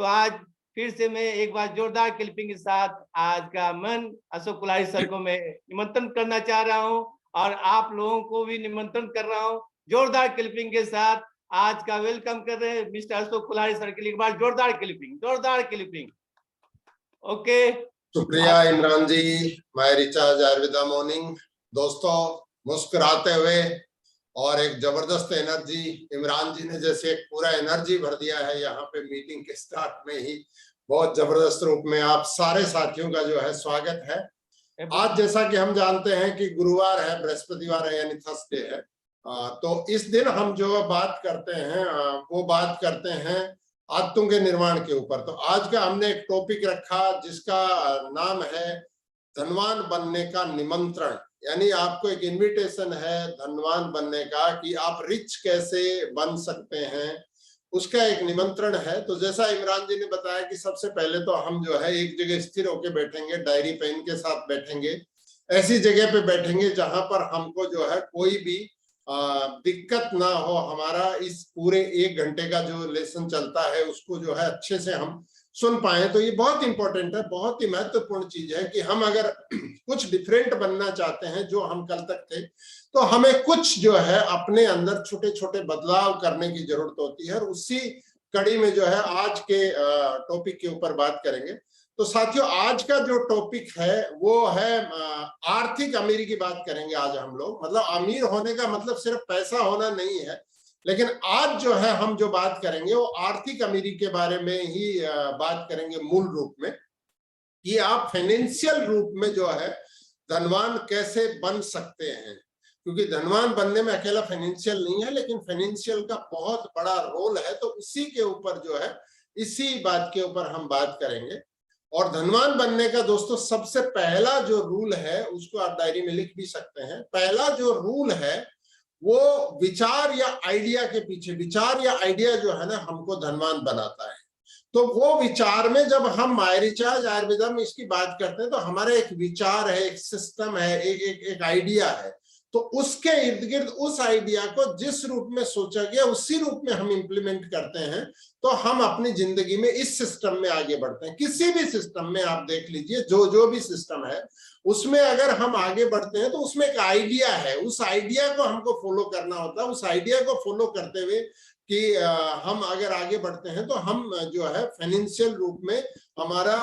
तो आज फिर से मैं एक बार जोरदार क्लिपिंग के साथ आज का मन अशोक कुल्हाड़ी सर को मैं निमंत्रण करना चाह रहा हूं और आप लोगों को भी निमंत्रण कर रहा हूं। जोरदार क्लिपिंग के साथ आज का वेलकम कर रहे हैं मिस्टर अशोक कुल्हाड़ी सर के लिए एक बार जोरदार क्लिपिंग। ओके, शुक्रिया Imran ji. My recharge Ayurveda morning. दोस्तों, मुस्कुराते हुए और एक जबरदस्त एनर्जी, इमरान जी ने जैसे एक पूरा एनर्जी भर दिया है यहाँ पे मीटिंग के स्टार्ट में ही, बहुत जबरदस्त रूप में आप सारे साथियों का जो है स्वागत है। आज जैसा कि हम जानते हैं कि गुरुवार है, बृहस्पतिवार है, यानी थर्सडे है। तो इस दिन हम जो बात करते हैं वो बात करते हैं आदतों के निर्माण के ऊपर। तो आज का हमने एक टॉपिक रखा जिसका नाम है धनवान बनने का निमंत्रण, यानी आपको एक इनविटेशन है धनवान बनने का कि आप रिच कैसे बन सकते हैं, उसका एक निमंत्रण है। तो जैसा इमरान जी ने बताया कि सबसे पहले तो हम जो है एक जगह स्थिर होकर बैठेंगे, डायरी पेन के साथ बैठेंगे, ऐसी जगह पे बैठेंगे जहां पर हमको जो है कोई भी दिक्कत ना हो। हमारा इस पूरे 1 घंटे का जो लेसन चलता है उसको जो है अच्छे से हम सुन पाए। तो ये बहुत इंपॉर्टेंट है, बहुत ही महत्वपूर्ण चीज है कि हम अगर कुछ डिफरेंट बनना चाहते हैं जो हम कल तक थे, तो हमें कुछ जो है अपने अंदर छोटे छोटे बदलाव करने की जरूरत होती है। और उसी कड़ी में जो है आज के टॉपिक के ऊपर बात करेंगे। तो साथियों, आज का जो टॉपिक है वो है आर्थिक अमीरी की बात करेंगे आज हम लोग। मतलब अमीर होने का मतलब सिर्फ पैसा होना नहीं है, लेकिन आज जो है हम जो बात करेंगे वो आर्थिक अमीरी के बारे में ही बात करेंगे मूल रूप में, कि आप फाइनेंशियल रूप में जो है धनवान कैसे बन सकते हैं। क्योंकि धनवान बनने में अकेला फाइनेंशियल नहीं है, लेकिन फाइनेंशियल का बहुत बड़ा रोल है। तो उसी के ऊपर जो है, इसी बात के ऊपर हम बात करेंगे। और धनवान बनने का दोस्तों सबसे पहला जो रूल है उसको आप डायरी में लिख भी सकते हैं। पहला जो रूल है वो विचार या आइडिया के पीछे, विचार या आइडिया जो है ना हमको धनवान बनाता है। तो वो विचार में जब हम माय रिचार्ज आयुर्वेदा में इसकी बात करते हैं तो हमारा एक विचार है, एक सिस्टम है, एक आइडिया है। तो उसके इर्द गिर्द उस आइडिया को जिस रूप में सोचा गया उसी रूप में हम इंप्लीमेंट करते हैं, तो हम अपनी जिंदगी में इस सिस्टम में आगे बढ़ते हैं। किसी भी सिस्टम में आप देख लीजिए, जो भी सिस्टम है उसमें अगर हम आगे बढ़ते हैं तो उसमें एक आइडिया है, उस आइडिया को हमको फॉलो करना होता है। उस आइडिया को फॉलो करते हुए कि हम अगर आगे बढ़ते हैं तो हम जो है फाइनेंशियल रूप में हमारा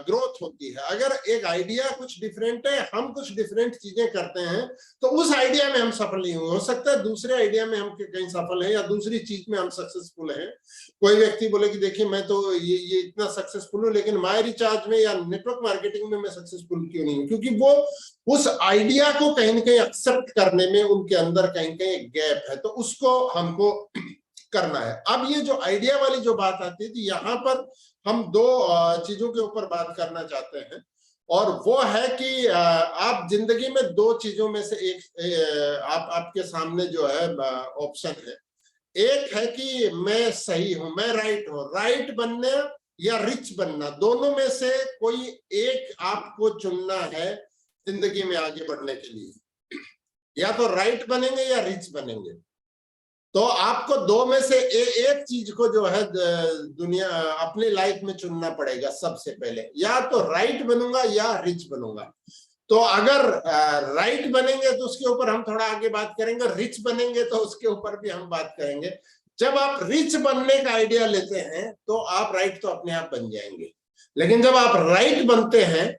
ग्रोथ होती है। अगर एक आइडिया कुछ डिफरेंट है, हम कुछ डिफरेंट चीजें करते हैं, तो उस आइडिया में हम सफल नहीं हो सकता है दूसरे आइडिया में हम कहीं सफल हैं या दूसरी चीज में हम सक्सेसफुल हैं। कोई व्यक्ति बोले कि देखिए मैं तो ये इतना सक्सेसफुल हूँ, लेकिन माय रिचार्ज में या नेटवर्क मार्केटिंग में मैं सक्सेसफुल क्यों नहीं हूँ? क्योंकि वो उस आइडिया को कहीं ना कहीं एक्सेप्ट करने में उनके अंदर कहीं कहीं एक गैप है। तो उसको हमको करना है। अब ये जो आइडिया वाली जो बात आती है, तो यहाँ पर हम 2 चीजों के ऊपर बात करना चाहते हैं, और वो है कि आप जिंदगी में 2 चीजों में से एक आपके सामने जो है ऑप्शन है। एक है कि मैं सही हूं, मैं राइट हूं, राइट बनना या रिच बनना, दोनों में से कोई एक आपको चुनना है जिंदगी में आगे बढ़ने के लिए। या तो राइट बनेंगे या रिच बनेंगे। तो आपको 2 में से एक चीज को जो है दुनिया अपनी लाइफ में चुनना पड़ेगा सबसे पहले। या तो राइट बनूंगा या रिच बनूंगा। तो अगर राइट बनेंगे तो उसके ऊपर हम थोड़ा आगे बात करेंगे, रिच बनेंगे तो उसके ऊपर भी हम बात करेंगे। जब आप रिच बनने का आइडिया लेते हैं तो आप राइट तो अपने आप बन जाएंगे, लेकिन जब आप राइट बनते हैं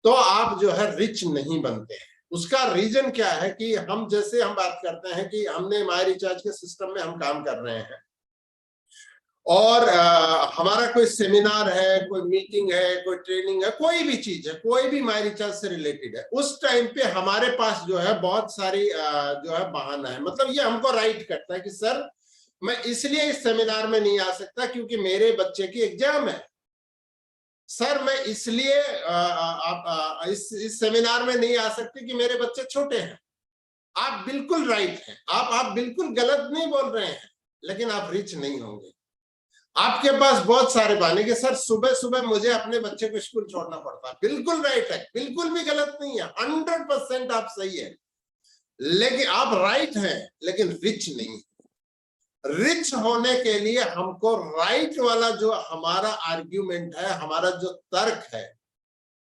तो आप जो है रिच नहीं बनते हैं। उसका रीजन क्या है कि हम बात करते हैं कि हमने माय रिचार्ज के सिस्टम में हम काम कर रहे हैं, और हमारा कोई सेमिनार है, कोई मीटिंग है, कोई ट्रेनिंग है, कोई भी चीज है, कोई भी माय रिचार्ज से रिलेटेड है, उस टाइम पे हमारे पास जो है बहुत सारी जो है बहाना है। मतलब ये हमको राइट करता है कि सर मैं इसलिए इस सेमिनार में नहीं आ सकता क्योंकि मेरे बच्चे की एग्जाम है। सर मैं इसलिए इस सेमिनार में नहीं आ सकते कि मेरे बच्चे छोटे हैं। आप बिल्कुल राइट हैं, आप बिल्कुल गलत नहीं बोल रहे हैं, लेकिन आप रिच नहीं होंगे। आपके पास बहुत सारे बहाने कि सर सुबह सुबह मुझे अपने बच्चे को स्कूल छोड़ना पड़ता है। बिल्कुल राइट है, बिल्कुल भी गलत नहीं है, 100% आप सही है, लेकिन आप राइट हैं लेकिन रिच नहीं। रिच होने के लिए हमको राइट वाला जो हमारा आर्ग्यूमेंट है, हमारा जो तर्क है,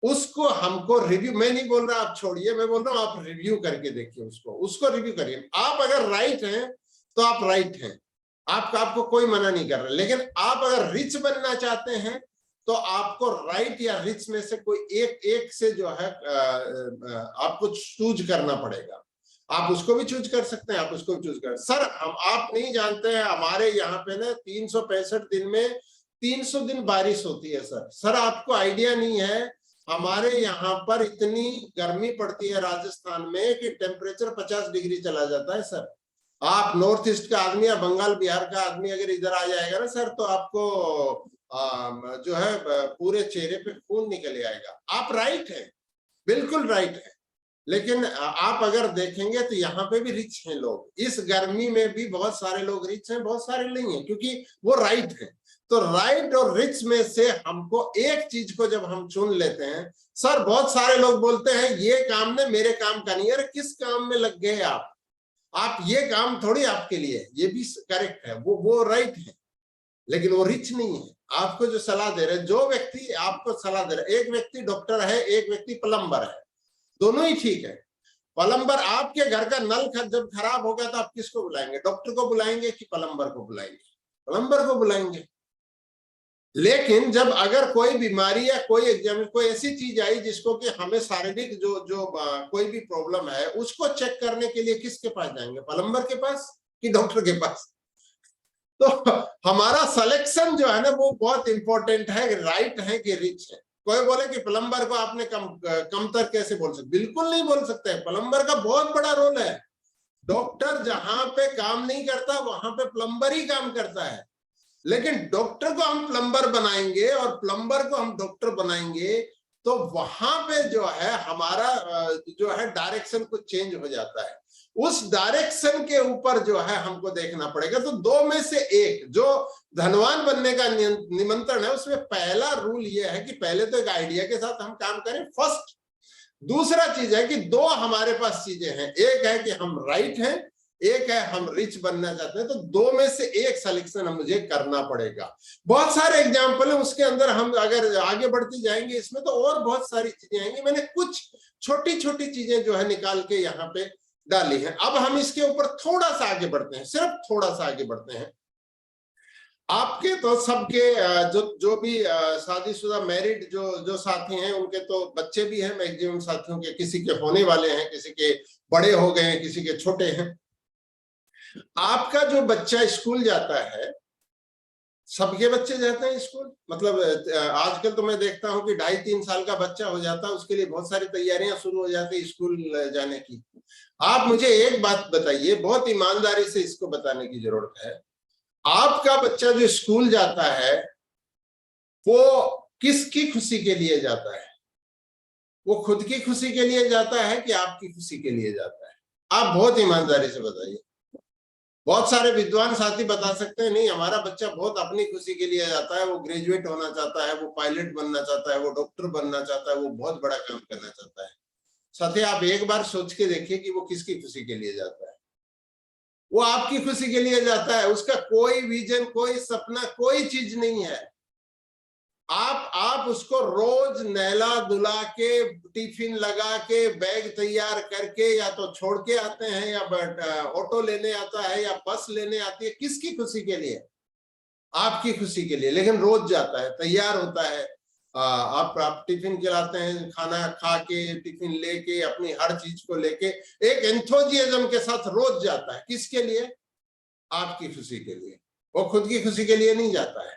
उसको हमको रिव्यू, मैं नहीं बोल रहा आप छोड़िए, मैं बोल रहा हूं आप रिव्यू करके देखिए, उसको रिव्यू करिए। आप अगर राइट हैं तो आप राइट हैं, आपको कोई मना नहीं कर रहा, लेकिन आप अगर रिच बनना चाहते हैं तो आपको राइट या रिच में से कोई एक से जो है आपको चूज करना पड़ेगा। आप उसको भी चूज कर सकते हैं, आप उसको भी चूज कर। सर आप नहीं जानते हैं, हमारे यहाँ पे ना 365 दिन में 300 दिन बारिश होती है सर आपको आइडिया नहीं है, हमारे यहाँ पर इतनी गर्मी पड़ती है राजस्थान में कि टेम्परेचर 50 डिग्री चला जाता है सर। आप नॉर्थ ईस्ट का आदमी या बंगाल बिहार का आदमी अगर इधर आ जाएगा ना सर, तो आपको जो है पूरे चेहरे पे खून निकल आएगा। आप राइट है, बिल्कुल राइट है, लेकिन आप अगर देखेंगे तो यहाँ पे भी रिच हैं लोग, इस गर्मी में भी बहुत सारे लोग रिच हैं, बहुत सारे नहीं है, क्योंकि वो राइट है। तो राइट और रिच में से हमको एक चीज को जब हम चुन लेते हैं, सर बहुत सारे लोग बोलते हैं ये काम ने मेरे काम का नहीं है। अरे किस काम में लग गए आप ये काम थोड़ी आपके लिए, ये भी करेक्ट है, वो राइट है, लेकिन वो रिच नहीं है। आपको जो सलाह दे रहे, जो व्यक्ति आपको सलाह दे रहे, एक व्यक्ति डॉक्टर है, एक व्यक्ति प्लम्बर है, दोनों ही ठीक है। प्लम्बर, आपके घर का नल जब खराब होगा तो आप किसको बुलाएंगे? डॉक्टर को बुलाएंगे कि प्लम्बर को बुलाएंगे? प्लम्बर को बुलाएंगे। लेकिन जब अगर कोई बीमारी या कोई एग्जाम, कोई ऐसी चीज आई जिसको कि हमें शारीरिक जो कोई भी प्रॉब्लम है उसको चेक करने के लिए किसके पास जाएंगे? प्लम्बर के पास कि डॉक्टर के पास? तो हमारा सिलेक्शन जो है ना वो बहुत इंपॉर्टेंट है, राइट है कि रिच है। कोई बोले कि प्लम्बर को आपने कमतर कैसे बोल सकते? बिल्कुल नहीं बोल सकते, प्लम्बर का बहुत बड़ा रोल है। डॉक्टर जहां पे काम नहीं करता वहां पे प्लम्बर ही काम करता है, लेकिन डॉक्टर को हम प्लम्बर बनाएंगे और प्लम्बर को हम डॉक्टर बनाएंगे तो वहां पे जो है हमारा जो है डायरेक्शन कुछ चेंज हो जाता है। उस डायरेक्शन के ऊपर जो है हमको देखना पड़ेगा। तो दो में से एक, जो धनवान बनने का निमंत्रण है, उसमें पहला रूल ये है कि पहले तो एक आइडिया के साथ हम काम करें फर्स्ट। दूसरा चीज है कि दो हमारे पास चीजें हैं, एक है कि हम राइट हैं, एक है हम रिच बनना चाहते हैं। तो दो में से एक सिलेक्शन मुझे करना पड़ेगा। बहुत सारे एग्जाम्पल है, उसके अंदर हम अगर आगे बढ़ते जाएंगे इसमें तो और बहुत सारी चीजें आएंगी। मैंने कुछ छोटी छोटी चीजें जो है निकाल के यहाँ पे डाली है। अब हम इसके ऊपर थोड़ा सा आगे बढ़ते हैं, सिर्फ थोड़ा सा आगे बढ़ते हैं। आपके तो सबके जो भी शादीशुदा मैरिड जो साथी हैं उनके तो बच्चे भी हैं, मैक्सिमम साथियों के, किसी के होने वाले हैं, किसी के बड़े हो गए हैं, किसी के छोटे हैं। आपका जो बच्चा स्कूल जाता है, सबके बच्चे जाते हैं स्कूल, मतलब आजकल तो मैं देखता हूं कि 2.5-3 साल का बच्चा हो जाता है, उसके लिए बहुत सारी तैयारियां शुरू हो जाती है स्कूल जाने की। आप मुझे एक बात बताइए, बहुत ईमानदारी से इसको बताने की जरूरत है, आपका बच्चा जो स्कूल जाता है वो किसकी खुशी के लिए जाता है? वो खुद की खुशी के लिए जाता है कि आपकी खुशी के लिए जाता है? आप बहुत ईमानदारी से बताइए। बहुत सारे विद्वान साथी बता सकते हैं नहीं, हमारा बच्चा बहुत अपनी खुशी के लिए जाता है, वो ग्रेजुएट होना चाहता है, वो पायलट बनना चाहता है, वो डॉक्टर बनना चाहता है, वो बहुत बड़ा काम करना चाहता है। साथी, आप एक बार सोच के देखिए कि वो किसकी खुशी के लिए जाता है। वो आपकी खुशी के लिए जाता है, उसका कोई विजन, कोई सपना, कोई चीज नहीं है। आप उसको रोज नहला धुला के, टिफिन लगा के, बैग तैयार करके या तो छोड़ के आते हैं, या ऑटो लेने आता है, या बस लेने आती है, किसकी खुशी के लिए? आपकी खुशी के लिए। लेकिन रोज जाता है, तैयार होता है, आप टिफिन खिलाते हैं, खाना खा के, टिफिन लेके, अपनी हर चीज को लेके एक एंथुसियाज्म के साथ रोज जाता है। किसके लिए? आपकी खुशी के लिए। वो खुद की खुशी के लिए नहीं जाता है।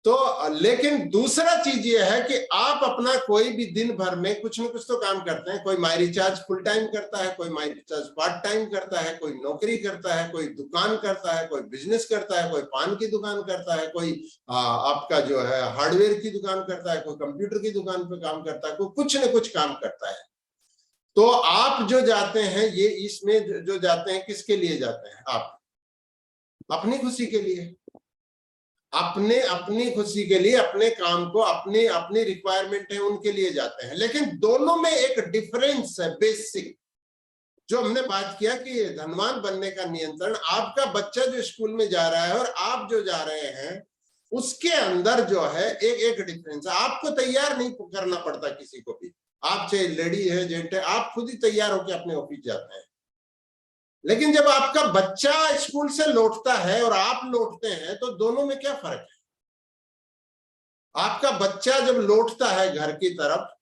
तो लेकिन दूसरा चीज ये है कि आप अपना कोई भी दिन भर में कुछ न कुछ तो काम करते हैं। कोई माई रिचार्ज फुल टाइम करता है, कोई माई रिचार्ज पार्ट टाइम करता है, कोई नौकरी करता है, कोई दुकान करता है, कोई बिजनेस करता है, कोई पान की दुकान करता है, कोई आपका जो है हार्डवेयर की दुकान करता है, कोई कंप्यूटर की दुकान पे काम करता है, कोई कुछ न कुछ काम करता है। तो आप जो जाते हैं, ये इसमें जो जाते हैं, किसके लिए जाते हैं? आप अपनी खुशी के लिए, अपनी खुशी के लिए, अपने काम को, अपनी रिक्वायरमेंट है उनके लिए जाते हैं। लेकिन दोनों में एक डिफरेंस है बेसिक। जो हमने बात किया कि धनवान बनने का नियंत्रण, आपका बच्चा जो स्कूल में जा रहा है और आप जो जा रहे हैं उसके अंदर जो है एक डिफरेंस है। आपको तैयार नहीं करना पड़ता किसी को भी, आप चाहे लेडी है जेंट है, आप खुद ही तैयार होकर अपने ऑफिस जाते हैं। लेकिन जब आपका बच्चा स्कूल से लौटता है और आप लौटते हैं तो दोनों में क्या फर्क है? आपका बच्चा जब लौटता है घर की तरफ,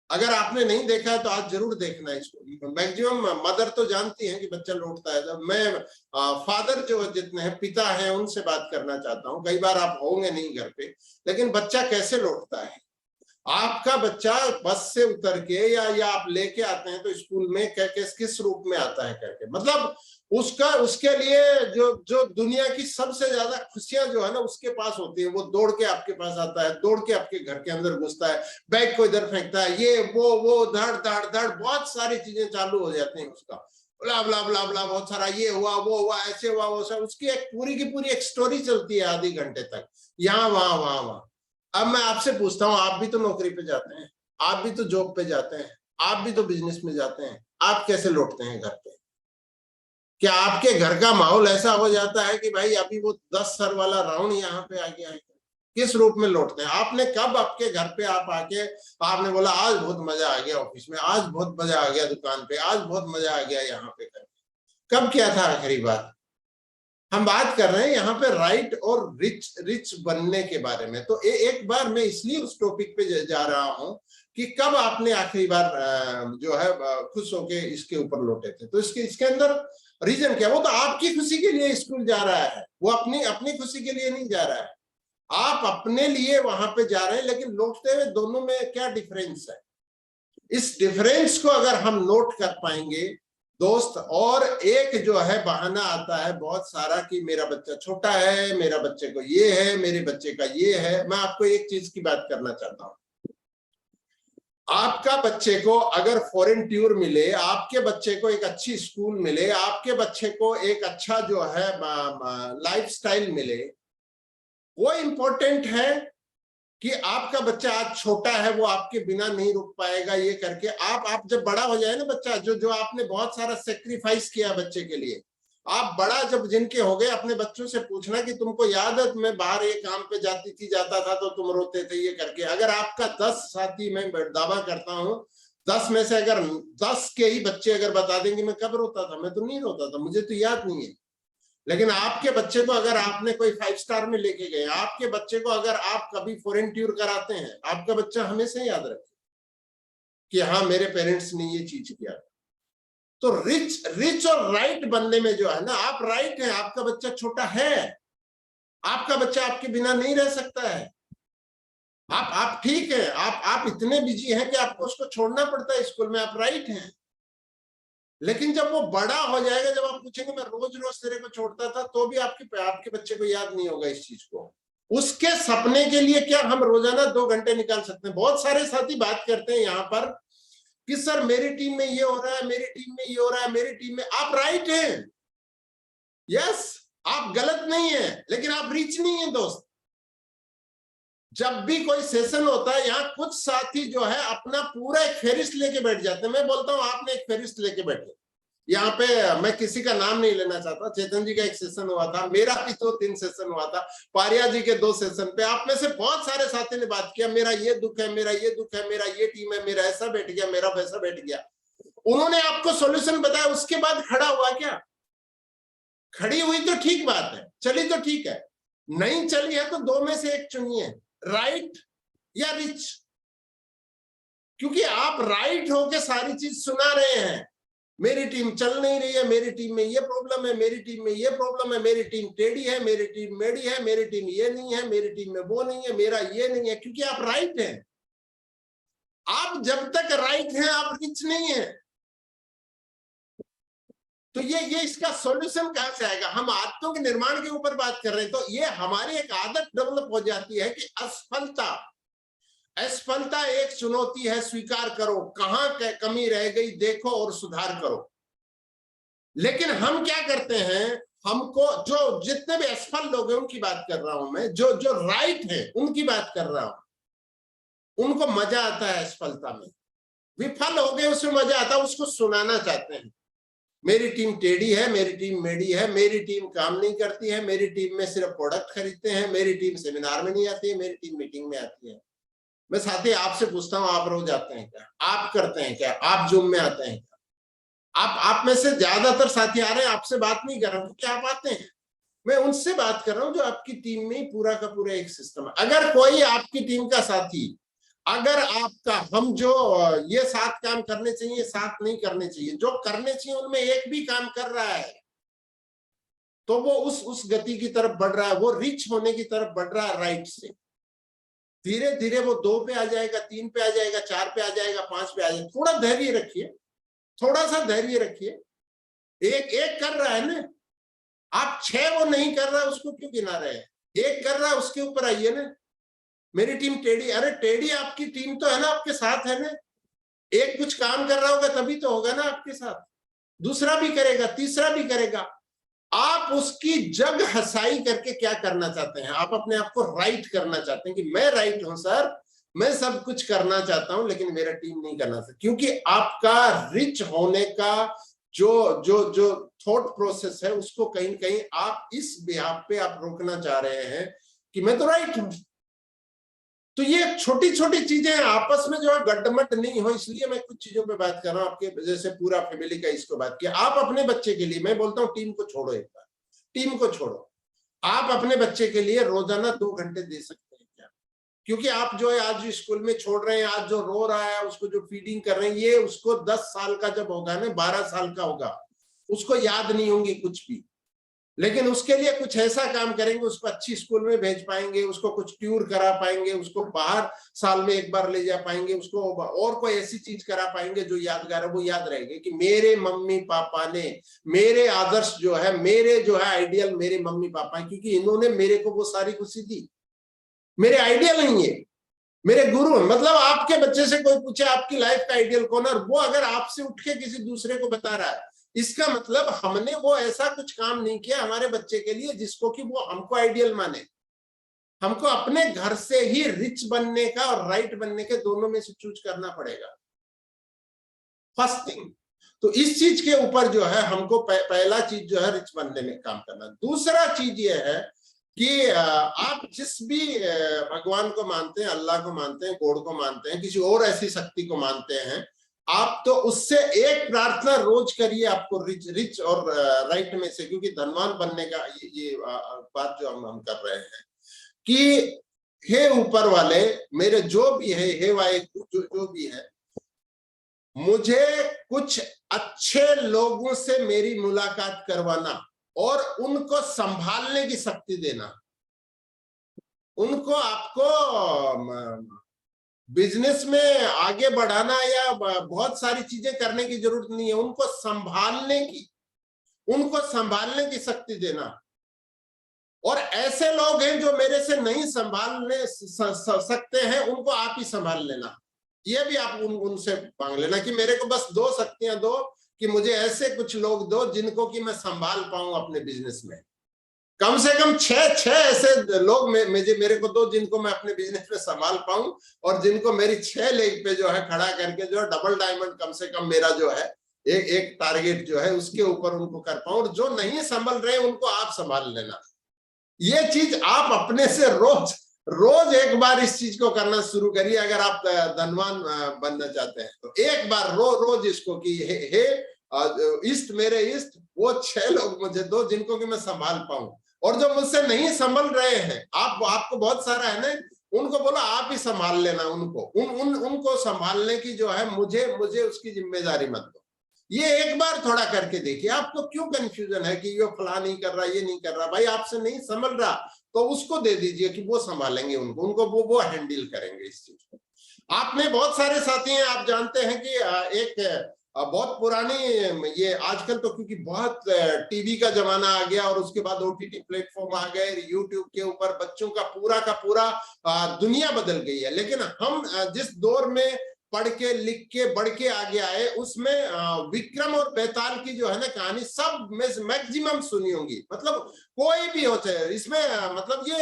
अगर आपने नहीं देखा है तो आज जरूर देखना है इसको। मैक्सिमम मदर तो जानती हैं कि बच्चा लौटता है। जब मैं फादर जो जितने हैं, पिता हैं, उनसे बात करना चाहता हूं। कई बार आप होंगे नहीं घर पे, लेकिन बच्चा कैसे लौटता है? आपका बच्चा बस से उतर के या आप लेके आते हैं तो स्कूल में किस रूप में आता है करके, मतलब उसके लिए जो दुनिया की सबसे ज्यादा खुशियां जो है ना उसके पास होती है। वो दौड़ के आपके पास आता है, दौड़ के आपके घर के अंदर घुसता है, बैग को इधर फेंकता है, ये वो धड़ धड़ धड़ बहुत सारी चीजें चालू हो जाती हैं उसका, ब्ला ब्ला ब्ला ब्ला, बहुत सारा, ये हुआ वो हुआ, ऐसे हुआ वो सब। उसकी एक पूरी की पूरी एक स्टोरी चलती है आधे घंटे तक, यहाँ वहां वहां वहां। अब मैं आपसे पूछता हूँ, आप भी तो नौकरी पे जाते हैं, आप भी तो जॉब पे जाते हैं, आप भी तो बिजनेस में जाते हैं, आप कैसे लौटते हैं घर पे? क्या आपके घर का माहौल ऐसा हो जाता है कि भाई अभी वो 10 सर वाला राउंड यहाँ पे आ गया है? किस रूप में लौटते हैं? आपने कब आपके घर पे आप आके आपने बोला आज बहुत मजा आ गया ऑफिस में, आज बहुत मजा आ गया दुकान पे, आज बहुत मजा आ गया यहाँ पे करके? कब किया था आखिरी बार? हम बात कर रहे हैं यहाँ पे राइट और रिच बनने के बारे में। तो एक बार मैं इसलिए उस टॉपिक पे जा रहा हूँ कि कब आपने आखिरी बार जो है खुश होके इसके ऊपर लौटे थे। तो इसके अंदर रीजन क्या? वो तो आपकी खुशी के लिए स्कूल जा रहा है, वो अपनी खुशी के लिए नहीं जा रहा है। आप अपने लिए वहां पे जा रहे हैं, लेकिन लौटते हुए दोनों में क्या डिफरेंस है? इस डिफरेंस को अगर हम नोट कर पाएंगे दोस्त, और एक जो है बहाना आता है बहुत सारा कि मेरा बच्चा छोटा है, मेरा बच्चे को ये है, मेरे बच्चे का ये है। मैं आपको एक चीज की बात करना चाहता हूं, आपका बच्चे को अगर फॉरेन टूर मिले, आपके बच्चे को एक अच्छी स्कूल मिले, आपके बच्चे को एक अच्छा जो है लाइफस्टाइल मिले, वो इंपॉर्टेंट है कि आपका बच्चा आज छोटा है, वो आपके बिना नहीं रुक पाएगा ये करके। आप जब बड़ा हो जाए ना बच्चा, जो आपने बहुत सारा सेक्रीफाइस किया बच्चे के लिए, आप बड़ा जब जिनके हो गए, अपने बच्चों से पूछना कि तुमको याद है मैं बाहर ये काम पे जाता था तो तुम रोते थे ये करके। अगर आपका 10 साथी, मैं दावा करता हूं 10 में से अगर 10 के ही बच्चे अगर बता देंगे मैं कब रोता था, मैं तो नहीं रोता था, मुझे तो याद नहीं है। लेकिन आपके बच्चे को अगर आपने कोई 5 स्टार में लेके गए, आपके बच्चे को अगर आप कभी फॉरेन टूर कराते हैं, आपका बच्चा हमेशा याद रखे कि हाँ मेरे पेरेंट्स ने ये चीज किया। तो रिच और राइट बनने में जो है ना, आप राइट है, आपका बच्चा छोटा है, आपका बच्चा आपके बिना नहीं रह सकता है। आप ठीक है, आप इतने बिजी हैं कि आपको उसको छोड़ना पड़ता है स्कूल में, आप राइट हैं। लेकिन जब वो बड़ा हो जाएगा, जब आप पूछेंगे मैं रोज रोज तेरे को छोड़ता था, तो भी आपके बच्चे को याद नहीं होगा इस चीज को। उसके सपने के लिए क्या हम रोजाना 2 घंटे निकाल सकते हैं? बहुत सारे साथी बात करते हैं यहाँ पर कि सर मेरी टीम में ये हो रहा है, मेरी टीम में ये हो रहा है, मेरी टीम में। आप राइट हैं, यस, आप गलत नहीं है, लेकिन आप रिच नहीं है दोस्त। जब भी कोई सेशन होता है, यहाँ कुछ साथी जो है अपना पूरा एक फेरिस्ट लेके बैठ जाते हैं। मैं बोलता हूँ आपने एक फेरिस्ट लेके बैठे। यहाँ पे मैं किसी का नाम नहीं लेना चाहता, चेतन जी का एक सेशन हुआ था, मेरा भी 2-3 सेशन हुआ था, पारिया जी के 2 सेशन पे आप में से बहुत सारे साथी ने बात किया, मेरा ये दुख है, मेरा ये दुख है, मेरा ये टीम है, मेरा ऐसा बैठ गया, मेरा वैसा बैठ गया। उन्होंने आपको सॉल्यूशन बताया, उसके बाद खड़ा हुआ क्या? खड़ी हुई तो ठीक बात है, चली तो ठीक है, नहीं चली है तो 2 में से एक चुनिए, राइट या रिच। क्योंकि आप राइट होके सारी चीज सुना रहे हैं, मेरी टीम चल नहीं रही है, मेरी टीम में ये प्रॉब्लम है, मेरी टीम में ये प्रॉब्लम है, मेरी टीम टेढ़ी है, मेरी टीम मेढ़ी है, मेरी टीम ये नहीं है, मेरी टीम में वो नहीं है, मेरा ये नहीं है। क्योंकि आप राइट हैं। आप जब तक राइट हैं आप रिच नहीं है। तो ये इसका सॉल्यूशन कहां से आएगा? हम आदतों के निर्माण के ऊपर बात कर रहे हैं। तो ये हमारी एक आदत डेवलप हो जाती है कि असफलता एक चुनौती है, स्वीकार करो, कहां कमी रह गई देखो और सुधार करो। लेकिन हम क्या करते हैं, हमको जो जितने भी असफल लोग हैं उनकी बात कर रहा हूं मैं, जो राइट है उनकी बात कर रहा हूं। उनको मजा आता है असफलता में, विफल हो गए उसमें मजा आता है, उसको सुनाना चाहते हैं। मेरी टीम टेढ़ी है, मेरी टीम मेढ़ी है, मेरी टीम काम नहीं करती है, मेरी टीम में सिर्फ प्रोडक्ट खरीदते हैं, मेरी टीम सेमिनार में नहीं आती है, मेरी टीम मीटिंग में आती है। मैं साथी आपसे पूछता हूँ, आप रोज आते हैं क्या? आप करते हैं क्या? आप जूम में आते हैं क्या? आप में से ज्यादातर साथी आ रहे हैं, आपसे बात नहीं कर रहा हूँ क्योंकि आप आते हैं। मैं उनसे बात कर रहा हूँ जो आपकी टीम में पूरा का पूरा एक सिस्टम है। अगर कोई आपकी टीम का साथी, अगर आपका हम जो ये 7 काम करने चाहिए 7 नहीं करने चाहिए, जो करने चाहिए उनमें एक भी काम कर रहा है, तो वो उस गति की तरफ बढ़ रहा है, वो रिच होने की तरफ बढ़ रहा है राइट से। धीरे धीरे वो 2 पे आ जाएगा, 3 पे आ जाएगा, 4 पे आ जाएगा, 5 पे आ जाएगा। थोड़ा धैर्य रखिए, थोड़ा सा धैर्य रखिए। एक कर रहा है ना, आप 6 वो नहीं कर रहा, उसको क्यों गिना रहे हैं? एक कर रहा है, उसके ऊपर आइए ना। मेरी टीम टेढ़ी, अरे टेढ़ी आपकी टीम तो है ना, आपके साथ है ना। एक कुछ काम कर रहा होगा तभी तो होगा ना आपके साथ, दूसरा भी करेगा, तीसरा भी करेगा। आप उसकी जग हसाई करके क्या करना चाहते हैं? आप अपने आप को राइट करना चाहते हैं कि मैं राइट हूं सर, मैं सब कुछ करना चाहता हूं, लेकिन मेरा टीम नहीं करना चाहता। क्योंकि आपका रिच होने का जो जो जो थॉट प्रोसेस है, उसको कहीं न कहीं आप इस बिहाफ पे आप रोकना चाह रहे हैं कि मैं तो राइट हूं। तो ये छोटी छोटी चीजें आपस में जो है गड्ढमट नहीं हो, इसलिए मैं कुछ चीजों पे बात कर रहा हूँ। आपके जैसे पूरा फैमिली का इसको बात किया, आप अपने बच्चे के लिए, मैं बोलता हूँ टीम को छोड़ो, एक बार टीम को छोड़ो, आप अपने बच्चे के लिए रोजाना 2 घंटे दे सकते हैं क्या? क्योंकि आप जो है आज स्कूल में छोड़ रहे हैं, आज जो रो रहा है उसको जो फीडिंग कर रहे हैं, ये उसको 10 साल का जब होगा ना, 12 साल का होगा, उसको याद नहीं होंगी कुछ भी। लेकिन उसके लिए कुछ ऐसा काम करेंगे, उसको अच्छी स्कूल में भेज पाएंगे, उसको कुछ टूर करा पाएंगे, उसको बाहर साल में एक बार ले जा पाएंगे, उसको और कोई ऐसी चीज करा पाएंगे जो यादगार है। वो याद रहेगी कि मेरे मम्मी पापा ने, मेरे आदर्श जो है, मेरे जो है आइडियल मेरे मम्मी पापा है, क्योंकि इन्होंने मेरे को वो सारी खुशी दी। मेरे आइडियल नहीं है, मेरे गुरु। मतलब आपके बच्चे से कोई पूछे आपकी लाइफ का आइडियल कौन है, और वो अगर आपसे उठ के किसी दूसरे को बता रहा है, इसका मतलब हमने वो ऐसा कुछ काम नहीं किया हमारे बच्चे के लिए जिसको कि वो हमको आइडियल माने। हमको अपने घर से ही रिच बनने का और राइट बनने के दोनों में से चूज करना पड़ेगा, फर्स्ट थिंग। तो इस चीज के ऊपर जो है हमको पहला चीज जो है रिच बनने में काम करना। दूसरा चीज ये है कि आप जिस भी भगवान को मानते हैं, अल्लाह को मानते हैं, गॉड को मानते हैं, किसी और ऐसी शक्ति को मानते हैं, आप तो उससे एक प्रार्थना रोज करिए, आपको रिच और राइट में से, क्योंकि धनवान बनने का ये बात जो हम कर रहे हैं कि हे ऊपर वाले, मेरे जो भी है, हे वाहे जो भी है, मुझे कुछ अच्छे लोगों से मेरी मुलाकात करवाना और उनको संभालने की शक्ति देना। उनको आपको बिजनेस में आगे बढ़ाना या बहुत सारी चीजें करने की जरूरत नहीं है, उनको संभालने की शक्ति देना। और ऐसे लोग हैं जो मेरे से नहीं संभालने सकते हैं, उनको आप ही संभाल लेना। ये भी आप उनसे मांग लेना कि मेरे को बस 2 शक्तियां दो, कि मुझे ऐसे कुछ लोग दो जिनको कि मैं संभाल पाऊं अपने बिजनेस में। कम से कम 6 ऐसे लोग मेरे को दो जिनको मैं अपने बिजनेस में संभाल पाऊं, और जिनको मेरी 6 लेग पे जो है खड़ा करके जो है डबल डायमंड कम से कम मेरा जो है एक टारगेट जो है उसके ऊपर उनको कर पाऊं। और जो नहीं संभल रहे उनको आप संभाल लेना। ये चीज आप अपने से रोज एक बार इस चीज को करना शुरू करिए। अगर आप धनवान बनना चाहते हैं तो एक बार रोज इसको कि हे इष्ट, मेरे इष्ट, वो 6 लोग मुझे दो जिनको कि मैं संभाल पाऊं। और जो मुझसे नहीं संभल रहे हैं, आपको बहुत सारा है ना, उनको बोलो आप ही संभाल लेना। उनको संभालने की जो है मुझे उसकी जिम्मेदारी मत दो। ये एक बार थोड़ा करके देखिए। आपको क्यों कंफ्यूजन है कि ये फला नहीं कर रहा, ये नहीं कर रहा? भाई आपसे नहीं संभल रहा तो उसको दे दीजिए कि वो संभालेंगे, उनको वो हैंडल करेंगे इस चीज को। आप में बहुत सारे साथी हैं, आप जानते हैं कि एक बहुत पुरानी, ये आजकल तो क्योंकि बहुत टीवी का जमाना आ गया और उसके बाद ओटीटी प्लेटफॉर्म आ गए, यूट्यूब के ऊपर बच्चों का पूरा दुनिया बदल गई है। लेकिन हम जिस दौर में पढ़ के लिख के बढ़ के आगे आए, उसमें विक्रम और बेताल की जो है ना कहानी सब मैक्सिमम सुनी होंगी। मतलब कोई भी हो चाहे इसमें, मतलब ये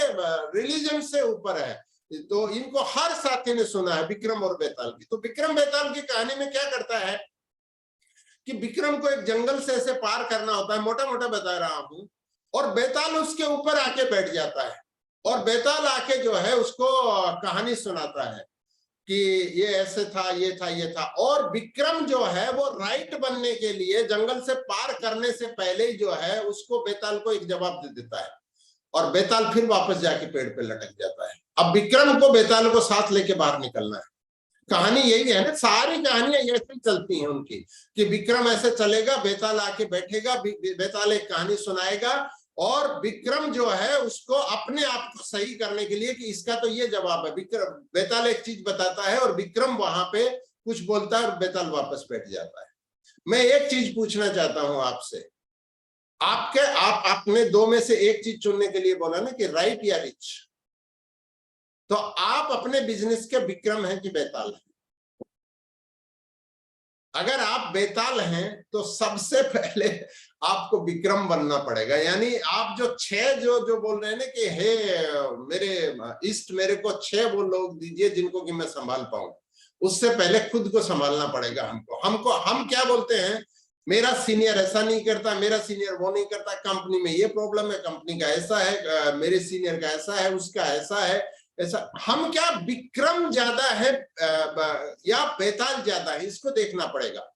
रिलीजन से ऊपर है, तो इनको हर साथी ने सुना है विक्रम और बेताल की। तो विक्रम बेताल की कहानी में क्या करता है कि विक्रम को एक जंगल से ऐसे पार करना होता है, मोटा मोटा बता रहा हूं, और बेताल उसके ऊपर आके बैठ जाता है और बेताल आके जो है उसको कहानी सुनाता है कि ये ऐसे था, ये था, ये था। और विक्रम जो है वो राइट बनने के लिए जंगल से पार करने से पहले ही जो है उसको बेताल को एक जवाब दे देता है और बेताल फिर वापस जाके पेड़ पे लटक जाता है। अब विक्रम को बेताल को साथ लेके बाहर निकलना है। कहानी यही है ना, सारी कहानियां ऐसे चलती हैं उनकी कि विक्रम ऐसे चलेगा, बेताल आके बैठेगा, बेताल एक कहानी सुनाएगा और विक्रम जो है उसको अपने आप को सही करने के लिए कि इसका तो ये जवाब है, विक्रम बेताल एक चीज बताता है और विक्रम वहां पे कुछ बोलता है और बेताल वापस बैठ जाता है। मैं एक चीज पूछना चाहता हूं आपसे, आपने दो में से एक चीज चुनने के लिए बोला ना कि राइट या रिच, तो आप अपने बिजनेस के विक्रम हैं कि बेताल हैं? अगर आप बेताल हैं तो सबसे पहले आपको विक्रम बनना पड़ेगा। यानी आप जो 6 जो बोल रहे हैं ना कि हे मेरे इष्ट, मेरे को 6 वो लोग दीजिए जिनको कि मैं संभाल पाऊं, उससे पहले खुद को संभालना पड़ेगा हमको। हम क्या बोलते हैं, मेरा सीनियर ऐसा नहीं करता, मेरा सीनियर वो नहीं करता, कंपनी में ये प्रॉब्लम है, कंपनी का ऐसा है, मेरे सीनियर का ऐसा है, उसका ऐसा है, ऐसा। हम क्या विक्रम ज्यादा है या बेताल ज्यादा है, इसको देखना पड़ेगा।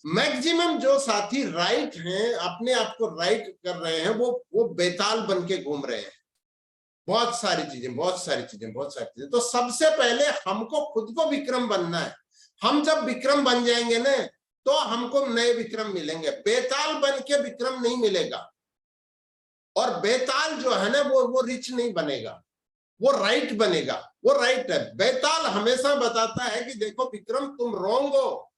मैक्सिमम जो साथी राइट हैं, अपने आप को राइट कर रहे हैं, वो बेताल बन के घूम रहे हैं। बहुत सारी चीजें। तो सबसे पहले हमको खुद को विक्रम बनना है। हम जब विक्रम बन जाएंगे ना तो हमको नए विक्रम मिलेंगे। बेताल बन के विक्रम नहीं मिलेगा और बेताल जो है ना वो रिच नहीं बनेगा, वो राइट बनेगा। वो राइट है। बेताल हमेशा बताता है कि देखो विक्रम, तुम रॉन्ग हो,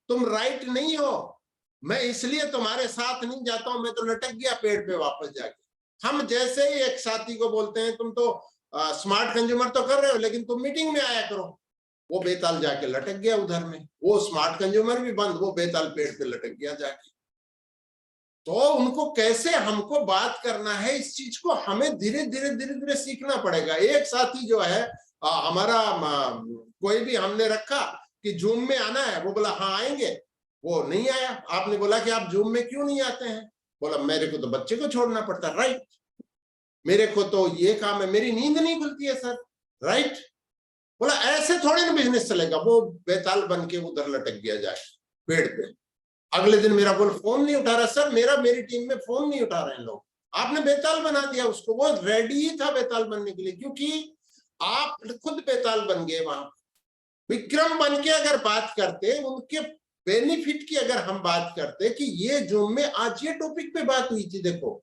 तुम राइट नहीं हो, मैं इसलिए तुम्हारे साथ नहीं जाता हूं, मैं तो लटक गया पेड़ पे वापस जाके। हम जैसे ही एक साथी को बोलते हैं तुम तो स्मार्ट कंज्यूमर तो कर रहे हो लेकिन तुम मीटिंग में आया करो, वो बेताल जाके लटक गया उधर में। वो स्मार्ट कंज्यूमर भी बंद, वो बेताल पेड़ पे लटक गया जाके। तो उनको कैसे हमको बात करना है, इस चीज को हमें धीरे धीरे सीखना पड़ेगा। एक साथी जो है हमारा कोई भी हमने रखा कि जूम में आना है, वो बोला हाँ आएंगे, वो नहीं आया। आपने बोला कि आप जूम में क्यों नहीं आते हैं, बोला मेरे को तो बच्चे को छोड़ना पड़ता है। राइट, मेरे को तो ये काम है, मेरी नींद नहीं खुलती है सर। राइट, बोला ऐसे थोड़ी ना बिजनेस चलेगा। वो बेताल बन के उधर लटक गया जाए पेड़ पे। अगले दिन मेरा बोल फोन नहीं उठा रहा सर, मेरी टीम में फोन नहीं उठा रहे हैं लोग। आपने बेताल बना दिया उसको। वो रेडी ही था बेताल बनने के लिए, क्योंकि आप खुद बेताल बन गए वहां। विक्रम बन के अगर बात करते, उनके बेनिफिट की अगर हम बात करते कि ये जूम में आज ये टॉपिक पे बात हुई थी, देखो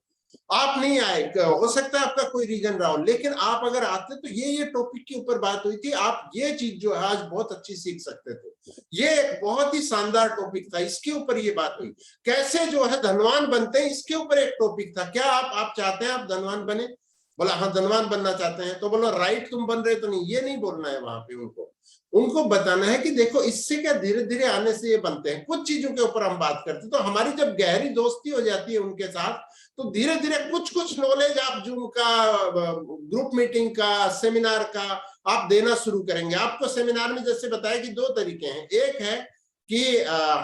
आप नहीं आए, हो सकता है आपका कोई रीजन रहा हो, लेकिन आप अगर आते तो ये टॉपिक के ऊपर बात हुई थी, आप ये चीज जो है आज बहुत अच्छी सीख सकते थे। ये एक बहुत ही शानदार टॉपिक था, इसके ऊपर ये बात हुई। कैसे जो है धनवान बनते हैं, इसके ऊपर एक टॉपिक था। क्या आप चाहते हैं आप धनवान बने? बोला हाँ धनवान बनना चाहते हैं। तो बोला राइट, तुम बन रहे तो नहीं, ये नहीं बोलना है वहां पे। उनको बताना है कि देखो इससे क्या धीरे धीरे आने से ये बनते हैं। कुछ चीजों के ऊपर हम बात करते हैं, तो हमारी जब गहरी दोस्ती हो जाती है उनके साथ, तो धीरे धीरे कुछ नॉलेज आप जूम का, ग्रुप मीटिंग का, सेमिनार का आप देना शुरू करेंगे। आपको सेमिनार में जैसे बताया कि 2 तरीके हैं। एक है कि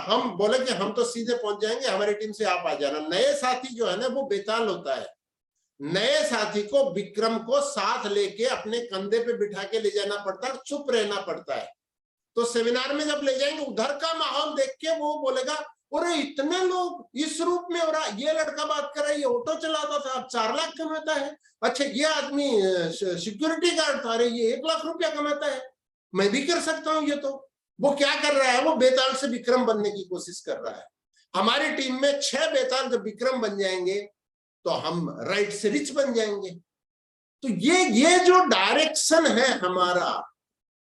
हम बोले कि हम तो सीधे पहुंच जाएंगे, हमारी टीम से आप आ जाना। नए साथी जो है ना वो बेताल होता है। नए साथी को विक्रम को साथ लेके अपने कंधे पे बिठा के ले जाना पड़ता है, चुप रहना पड़ता है। तो सेमिनार में जब ले जाएंगे, उधर का माहौल देख के वो बोलेगा अरे इतने लोग इस रूप में हो रहा, ये लड़का बात कर रहा है, ये ऑटो चलाता था, अब 4 लाख कमाता है। अच्छा ये आदमी सिक्योरिटी गार्ड था, अरे ये 1 लाख रुपया कमाता है, मैं भी कर सकता हूँ ये। तो वो क्या कर रहा है, वो बेताल से विक्रम बनने की कोशिश कर रहा है। हमारी टीम में 6 बेताल जब विक्रम बन जाएंगे तो हम राइट से रिच बन जाएंगे। तो ये जो डायरेक्शन है हमारा,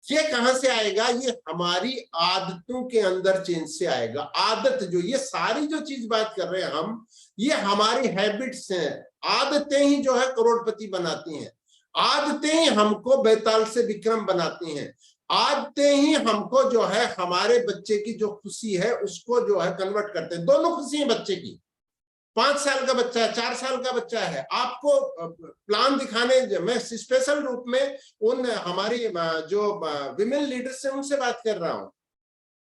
ये कहां से आएगा? ये हमारी आदतों के अंदर चेंज से आएगा। आदत जो, ये सारी जो चीज बात कर रहे हैं हम, ये हमारी हैबिट्स हैं। आदतें ही जो है करोड़पति बनाती हैं। आदतें ही हमको बेताल से विक्रम बनाती हैं। आदतें ही हमको जो है हमारे बच्चे की जो खुशी है उसको जो है कन्वर्ट करते हैं। दोनों खुशी है बच्चे की। 5 साल का बच्चा है, 4 साल का बच्चा है, आपको प्लान दिखाने, मैं स्पेशल रूप में उन हमारी जो विमेन लीडर्स से उनसे बात कर रहा हूं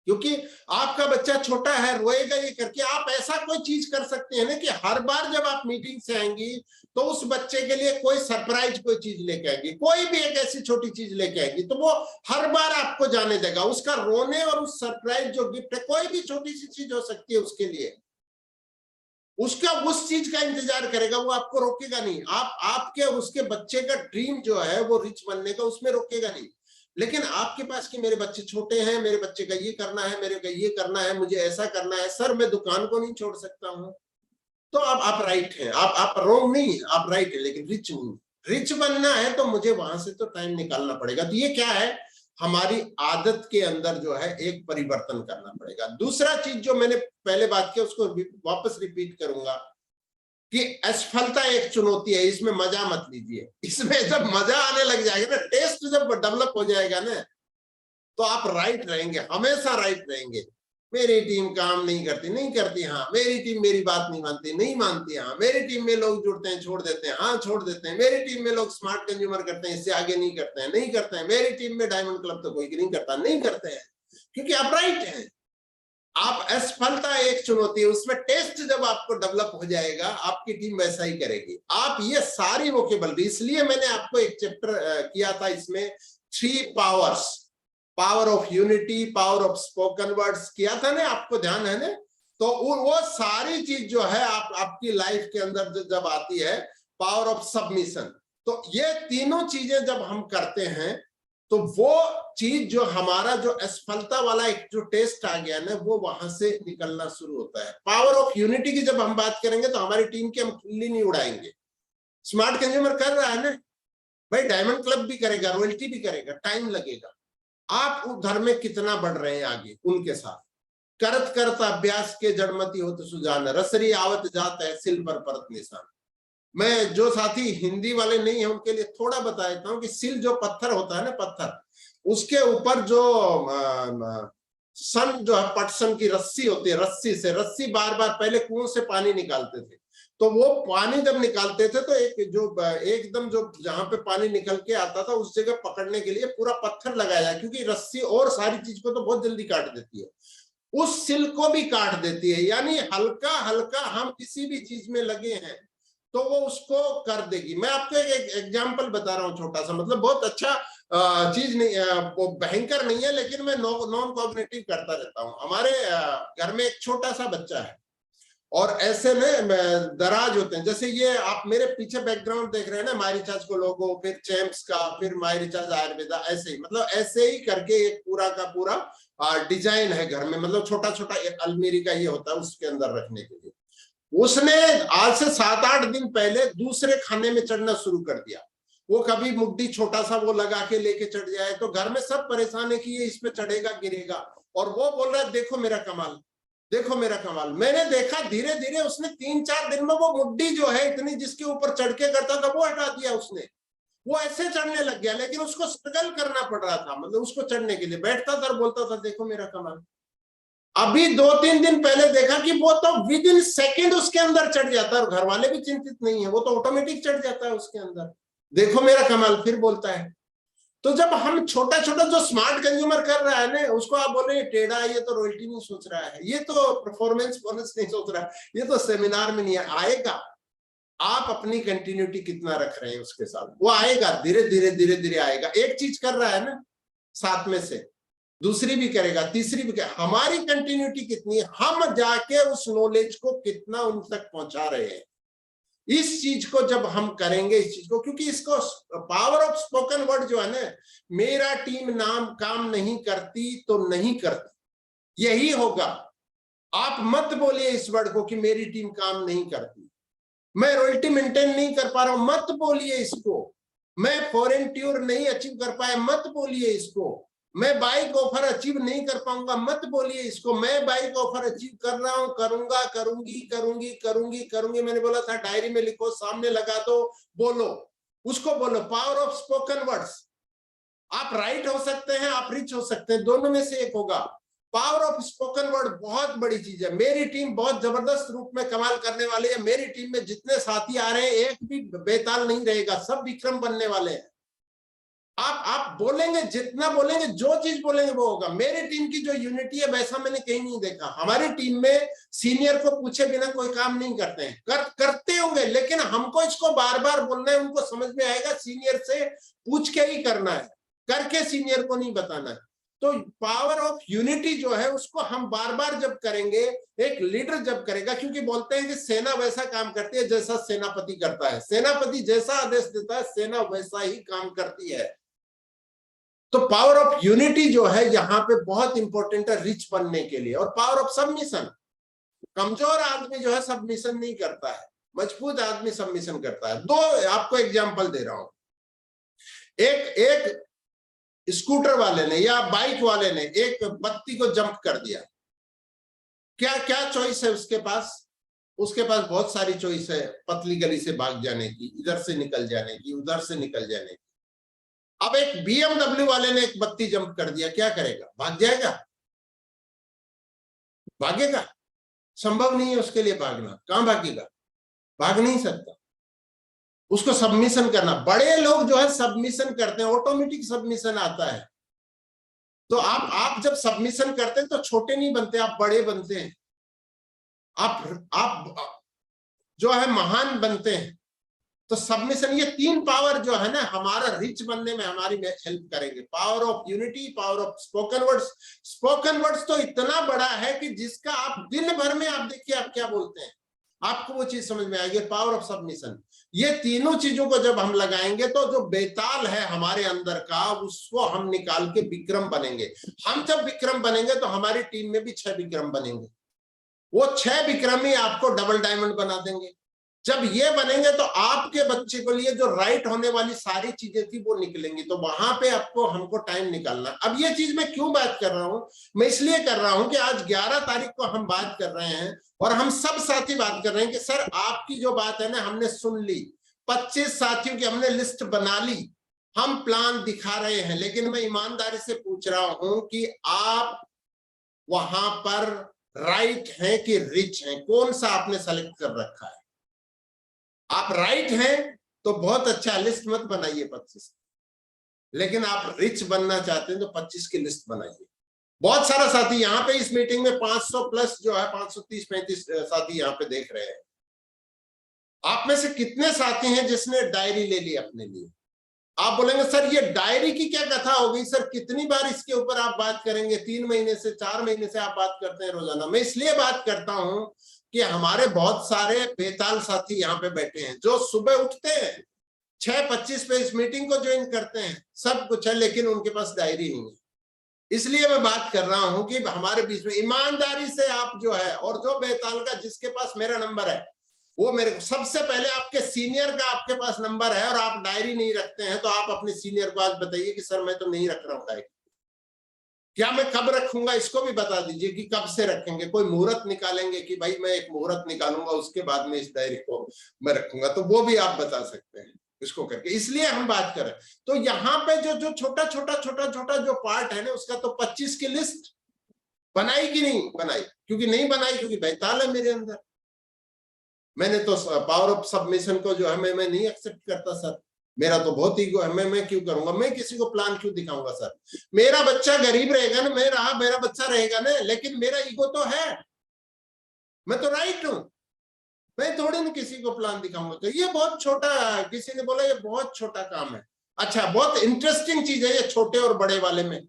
क्योंकि आपका बच्चा छोटा है, रोएगा ये करके। आप ऐसा कोई चीज कर सकते हैं ना कि हर बार जब आप मीटिंग से आएंगी तो उस बच्चे के लिए कोई सरप्राइज कोई चीज लेके आएंगी, कोई भी एक ऐसी छोटी चीज लेके आएंगी, तो वो हर बार आपको जाने देगा। उसका रोने और उस सरप्राइज जो गिफ्ट है, कोई भी छोटी सी चीज हो सकती है उसके लिए, उसका उस चीज का इंतजार करेगा, वो आपको रोकेगा नहीं। आपके और उसके बच्चे का ड्रीम जो है वो रिच बनने का, उसमें रोकेगा नहीं। लेकिन आपके पास कि मेरे बच्चे छोटे हैं, मेरे बच्चे का ये करना है, मेरे का ये करना है, मुझे ऐसा करना है, सर मैं दुकान को नहीं छोड़ सकता हूं, तो आप राइट हैं, आप रॉन्ग नहीं, आप राइट है, लेकिन रिच नहीं। रिच बनना है तो मुझे वहां से तो टाइम निकालना पड़ेगा। तो ये क्या है, हमारी आदत के अंदर जो है एक परिवर्तन करना पड़ेगा। दूसरा चीज जो मैंने पहले बात की उसको वापस रिपीट करूंगा कि असफलता एक चुनौती है, इसमें मजा मत लीजिए। इसमें जब मजा आने लग जाएगा ना, टेस्ट जब डेवलप हो जाएगा ना, तो आप राइट रहेंगे, हमेशा राइट रहेंगे। मेरी टीम काम नहीं करती, हाँ मेरी टीम मेरी बात नहीं मानती, हाँ मेरी टीम में लोग जुड़ते हैं छोड़ देते हैं, हाँ छोड़ देते हैं, मेरी टीम में लोग स्मार्ट कंज्यूमर करते हैं, इससे आगे नहीं करते हैं, मेरी टीम में डायमंड क्लब तो कोई नहीं करते हैं, क्योंकि आप राइट हैं। आप असफलता एक चुनौती है, उसमें टेस्ट जब आपको डेवलप हो जाएगा, आपकी टीम वैसा ही करेगी। आप ये सारी वोकेबलरी, इसलिए मैंने आपको एक चैप्टर किया था इसमें 3 powers, power of unity, power of spoken words किया था ना, आपको ध्यान है ना? तो वो सारी चीज जो है आपकी लाइफ के अंदर जब आती है, पावर ऑफ सबमिशन, तो ये तीनों चीजें जब हम करते हैं तो वो चीज जो हमारा जो असफलता वाला एक जो टेस्ट आ गया ना, वो वहां से निकलना शुरू होता है। पावर ऑफ यूनिटी की जब हम बात करेंगे तो हमारी टीम की हम खिल्ली नहीं उड़ाएंगे। स्मार्ट कंज्यूमर कर रहा है ना भाई, डायमंड क्लब भी करेगा, रॉयल्टी भी करेगा, टाइम लगेगा। आप उधर में कितना बढ़ रहे हैं आगे उनके साथ। करत करत अभ्यास के जड़मती हो तो सुजान, रसरी आवत जात है सिल पर परत निशान। मैं जो साथी हिंदी वाले नहीं है उनके लिए थोड़ा बता देता हूँ कि सिल जो पत्थर होता है ना, पत्थर, उसके ऊपर जो सन जो है, पटसन की रस्सी होती है, रस्सी बार बार पहले कुओं से पानी निकालते थे, तो वो पानी जब निकालते थे तो एक जो एकदम जो जहां पे पानी निकल के आता था उस जगह पकड़ने के लिए पूरा पत्थर लगाया जाए, क्योंकि रस्सी और सारी चीज को तो बहुत जल्दी काट देती है, उस सिल को भी काट देती है। यानी हल्का हल्का हम किसी भी चीज में लगे हैं तो वो उसको कर देगी। मैं आपको एक एग्जांपल बता रहा हूँ छोटा सा, मतलब बहुत अच्छा चीज नहीं, वो भयंकर नहीं है, लेकिन मैं नॉन कॉग्निटिव करता रहता हूँ। हमारे घर में एक छोटा सा बच्चा है और ऐसे में दराज होते हैं, जैसे ये आप मेरे पीछे बैकग्राउंड देख रहे हैं ना, माई रिचार्ज को लोगो, फिर चैम्प्स का, फिर माई रिचार्ज आयुर्वेदा, ऐसे ही मतलब ऐसे ही करके एक पूरा का पूरा डिजाइन है घर में, मतलब छोटा छोटा अलमीरी का ये होता है उसके अंदर रखने के लिए। उसने आज से 7-8 दिन पहले दूसरे खाने में चढ़ना शुरू कर दिया। वो कभी मुड्डी छोटा सा वो लगा के लेके चढ़ जाए तो घर में सब परेशान है कि ये इस पे चढ़ेगा गिरेगा, और वो बोल रहा है देखो मेरा कमाल, देखो मेरा कमाल। मैंने देखा धीरे धीरे उसने 3-4 दिन में वो मुड्डी जो है इतनी जिसके ऊपर चढ़ के करता था वो हटा दिया उसने, वो ऐसे चढ़ने लग गया। लेकिन उसको स्ट्रगल करना पड़ रहा था, मतलब उसको चढ़ने के लिए बैठता था और बोलता था देखो मेरा कमाल। अभी 2-3 दिन पहले देखा कि वो तो विद इन सेकेंड उसके अंदर चढ़ जाता है और घर वाले भी चिंतित नहीं है, वो तो ऑटोमेटिक चढ़ जाता है उसके अंदर, देखो मेरा कमाल, फिर बोलता है। तो जब हम छोटा छोटा जो स्मार्ट कंज्यूमर कर रहा है ना, उसको आप बोले टेढ़ा, ये तो रॉयल्टी नहीं सोच रहा है, ये तो परफॉर्मेंस बोनस नहीं सोच रहा है, ये तो सेमिनार में नहीं आएगा। आप अपनी कंटिन्यूटी कितना रख रहे हैं उसके साथ, वो आएगा, धीरे धीरे धीरे धीरे आएगा। एक चीज कर रहा है ना साथ में से, दूसरी भी करेगा, तीसरी भी करेगा। हमारी कंटिन्यूटी कितनी है, हम जाके उस नॉलेज को कितना उन तक पहुंचा रहे हैं, इस चीज को जब हम करेंगे, इस चीज को, क्योंकि इसको पावर ऑफ स्पोकन वर्ड जो है ना, मेरा टीम नाम काम नहीं करती तो नहीं करती, यही होगा। आप मत बोलिए इस वर्ड को कि मेरी टीम काम नहीं करती, मैं रॉयल्टी मेंटेन नहीं कर पा रहा हूं, मत बोलिए इसको। मैं फॉरेन टूर नहीं अचीव कर पाया, मत बोलिए इसको। मैं बाइक ऑफर अचीव नहीं कर पाऊंगा, मत बोलिए इसको। मैं बाइक ऑफर अचीव कर रहा हूं, करूंगा, करूंगी करूंगी करूंगी करूंगी। मैंने बोला था डायरी में लिखो, सामने लगा दो, बोलो, उसको बोलो। Power of spoken words. आप राइट हो सकते हैं, आप रिच हो सकते हैं, दोनों में से एक होगा। पावर ऑफ स्पोकन वर्ड बहुत बड़ी चीज है। मेरी टीम बहुत जबरदस्त रूप में कमाल करने वाली है। मेरी टीम में जितने साथी आ रहे हैं एक भी बेताल नहीं रहेगा, सब विक्रम बनने वाले हैं। आप बोलेंगे, जितना बोलेंगे, जो चीज बोलेंगे वो होगा। मेरी टीम की जो यूनिटी है वैसा मैंने कहीं नहीं देखा। हमारी टीम में सीनियर को पूछे बिना कोई काम नहीं करते हैं। करते होंगे, लेकिन हमको इसको बार बार बोलना है, उनको समझ में आएगा। सीनियर से पूछ के ही करना है, करके सीनियर को नहीं बताना है। तो पावर ऑफ यूनिटी जो है उसको हम बार बार जब करेंगे, एक लीडर जब करेगा, क्योंकि बोलते हैं कि सेना वैसा काम करती है जैसा सेनापति करता है। सेनापति जैसा आदेश देता है, सेना वैसा ही काम करती है। तो पावर ऑफ यूनिटी जो है यहाँ पे बहुत इंपॉर्टेंट है रिच बनने के लिए। और पावर ऑफ सबमिशन, कमजोर आदमी जो है सबमिशन नहीं करता है, मजबूत आदमी सबमिशन करता है। दो आपको एग्जांपल दे रहा हूं। एक स्कूटर वाले ने या बाइक वाले ने एक बत्ती को जंप कर दिया। क्या क्या चॉइस है उसके पास? उसके पास बहुत सारी चॉइस है, पतली गली से भाग जाने की, इधर से निकल जाने की, उधर से निकल जाने की। अब एक BMW वाले ने एक बत्ती जंप कर दिया, क्या करेगा? भाग जाएगा? भागेगा? संभव नहीं है उसके लिए भागना। कहां भागेगा? भाग नहीं सकता। उसको सबमिशन करना। बड़े लोग जो है सबमिशन करते हैं, ऑटोमेटिक सबमिशन आता है। तो आप जब सबमिशन करते हैं तो छोटे नहीं बनते, आप बड़े बनते हैं। आप जो है महान बनते हैं। तो सबमिशन, ये तीन पावर जो है ना हमारा रिच बनने में हमारी हेल्प करेंगे। Power of unity, power of spoken words. Spoken words तो इतना बड़ा है कि जिसका आप दिन भर में आप देखिए आप क्या बोलते हैं, आपको वो चीज समझ में आएगी। पावर ऑफ सबमिशन, ये तीनों चीजों को जब हम लगाएंगे तो जो बेताल है हमारे अंदर का, उसको हम निकाल के विक्रम बनेंगे। हम जब विक्रम बनेंगे तो हमारी टीम में भी 6 विक्रम बनेंगे। वो 6 विक्रम ही आपको डबल डायमंड बना देंगे। जब ये बनेंगे तो आपके बच्चे के लिए जो राइट होने वाली सारी चीजें थी वो निकलेंगी। तो वहां पे आपको हमको टाइम निकालना। अब ये चीज मैं क्यों बात कर रहा हूं? मैं इसलिए कर रहा हूं कि आज 11 तारीख को हम बात कर रहे हैं और हम सब साथी बात कर रहे हैं कि सर आपकी जो बात है ना हमने सुन ली, 25 साथियों की हमने लिस्ट बना ली, हम प्लान दिखा रहे हैं, लेकिन मैं ईमानदारी से पूछ रहा हूं कि आप वहां पर राइट हैं कि रिच हैं? कौन सा आपने सेलेक्ट कर रखा है? आप राइट हैं तो बहुत अच्छा, लिस्ट मत बनाइए 25, लेकिन आप रिच बनना चाहते हैं तो 25 की लिस्ट बनाइए। बहुत सारा साथी यहाँ पे इस मीटिंग में 500 प्लस जो है 530-35 साथी यहाँ पे देख रहे हैं। आप में से कितने साथी हैं जिसने डायरी ले ली अपने लिए? आप बोलेंगे सर ये डायरी की क्या कथा हो गई सर, कितनी बार इसके ऊपर आप बात करेंगे? 3 महीने से 4 महीने से आप बात करते हैं रोजाना। मैं इसलिए बात करता हूं कि हमारे बहुत सारे बेताल साथी यहाँ पे बैठे हैं जो सुबह उठते हैं 6:25 पे इस मीटिंग को ज्वाइन करते हैं, सब कुछ है, लेकिन उनके पास डायरी नहीं है। इसलिए मैं बात कर रहा हूं कि हमारे बीच में ईमानदारी से आप जो है, और जो बेताल का जिसके पास मेरा नंबर है वो मेरे को, सबसे पहले आपके सीनियर का आपके पास नंबर है और आप डायरी नहीं रखते हैं तो आप अपने सीनियर को आज बताइए कि सर मैं तो नहीं रख रहा हूं डायरी। क्या मैं कब रखूंगा इसको भी बता दीजिए कि कब से रखेंगे। कोई मुहूर्त निकालेंगे कि भाई मैं एक मुहूर्त निकालूंगा उसके बाद में इस डायरी को मैं रखूंगा, तो वो भी आप बता सकते हैं इसको करके। इसलिए हम बात करें तो यहाँ पे जो छोटा छोटा जो पार्ट है ना उसका तो 25 की लिस्ट बनाई कि नहीं बनाई? क्योंकि नहीं बनाई क्योंकि बेताल है मेरे अंदर। मैंने तो पावर ऑफ सबमिशन को जो है मैं नहीं एक्सेप्ट करता सर, मेरा तो बहुत ईगो है, मैं क्यों करूंगा? मैं किसी को प्लान क्यों दिखाऊंगा सर? मेरा बच्चा गरीब रहेगा ना, मेरा बच्चा रहेगा ना, लेकिन मेरा ईगो तो है, मैं तो राइट हूं, मैं थोड़ी ना किसी को प्लान दिखाऊंगा। तो ये बहुत छोटा, किसी ने बोला ये बहुत छोटा काम है। अच्छा, बहुत इंटरेस्टिंग चीज है ये छोटे और बड़े वाले में।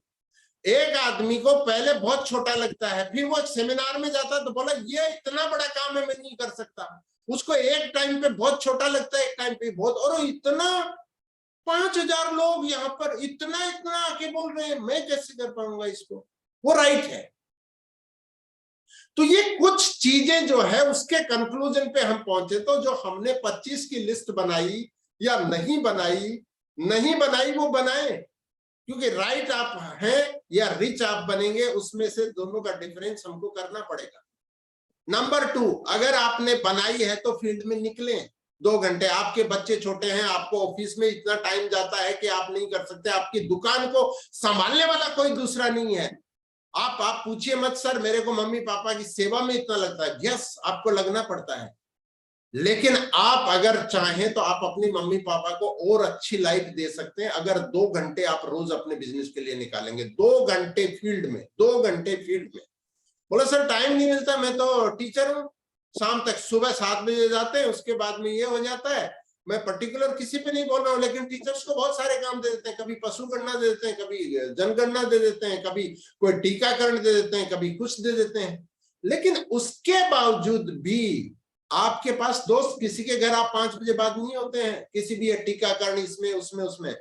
एक आदमी को पहले बहुत छोटा लगता है, फिर वो सेमिनार में जाता है तो बोला ये इतना बड़ा काम है मैं नहीं कर सकता। उसको एक टाइम पे बहुत छोटा लगता है, एक टाइम पे बहुत, और इतना 5000 लोग यहाँ पर इतना आके बोल रहे हैं, मैं कैसे कर पाऊंगा इसको? वो राइट है। तो ये कुछ चीजें जो है उसके कंक्लूजन पे हम पहुंचे। तो जो हमने 25 की लिस्ट बनाई या नहीं बनाई वो बनाए, क्योंकि राइट आप हैं या रिच आप बनेंगे, उसमें से दोनों का डिफरेंस हमको करना पड़ेगा। नंबर 2, अगर आपने बनाई है तो फील्ड में निकलें। 2 घंटे, आपके बच्चे छोटे हैं, आपको ऑफिस में इतना टाइम जाता है कि आप नहीं कर सकते, आपकी दुकान को संभालने वाला कोई दूसरा नहीं है। आप पूछिए मत सर मेरे को मम्मी पापा की सेवा में इतना लगता है। यस, आपको लगना पड़ता है, लेकिन आप अगर चाहें तो आप अपनी मम्मी पापा को और अच्छी लाइफ दे सकते हैं अगर 2 घंटे आप रोज अपने बिजनेस के लिए निकालेंगे। 2 घंटे फील्ड में, 2 घंटे फील्ड में। बोला सर टाइम नहीं मिलता, मैं तो टीचर हूँ, शाम तक, सुबह 7 बजे जाते हैं, उसके बाद में ये हो जाता है। मैं पर्टिकुलर किसी पे नहीं बोल रहा हूँ, लेकिन टीचर्स को बहुत सारे काम दे देते हैं। कभी पशु गणना दे देते हैं, कभी जनगणना दे देते हैं, कभी कोई टीकाकरण दे देते हैं, कभी कुछ दे देते हैं। लेकिन उसके बावजूद भी आपके पास दोस्त, किसी के घर आप 5 बजे बाद नहीं होते हैं, किसी भी टीकाकरण इसमें उसमें उसमें,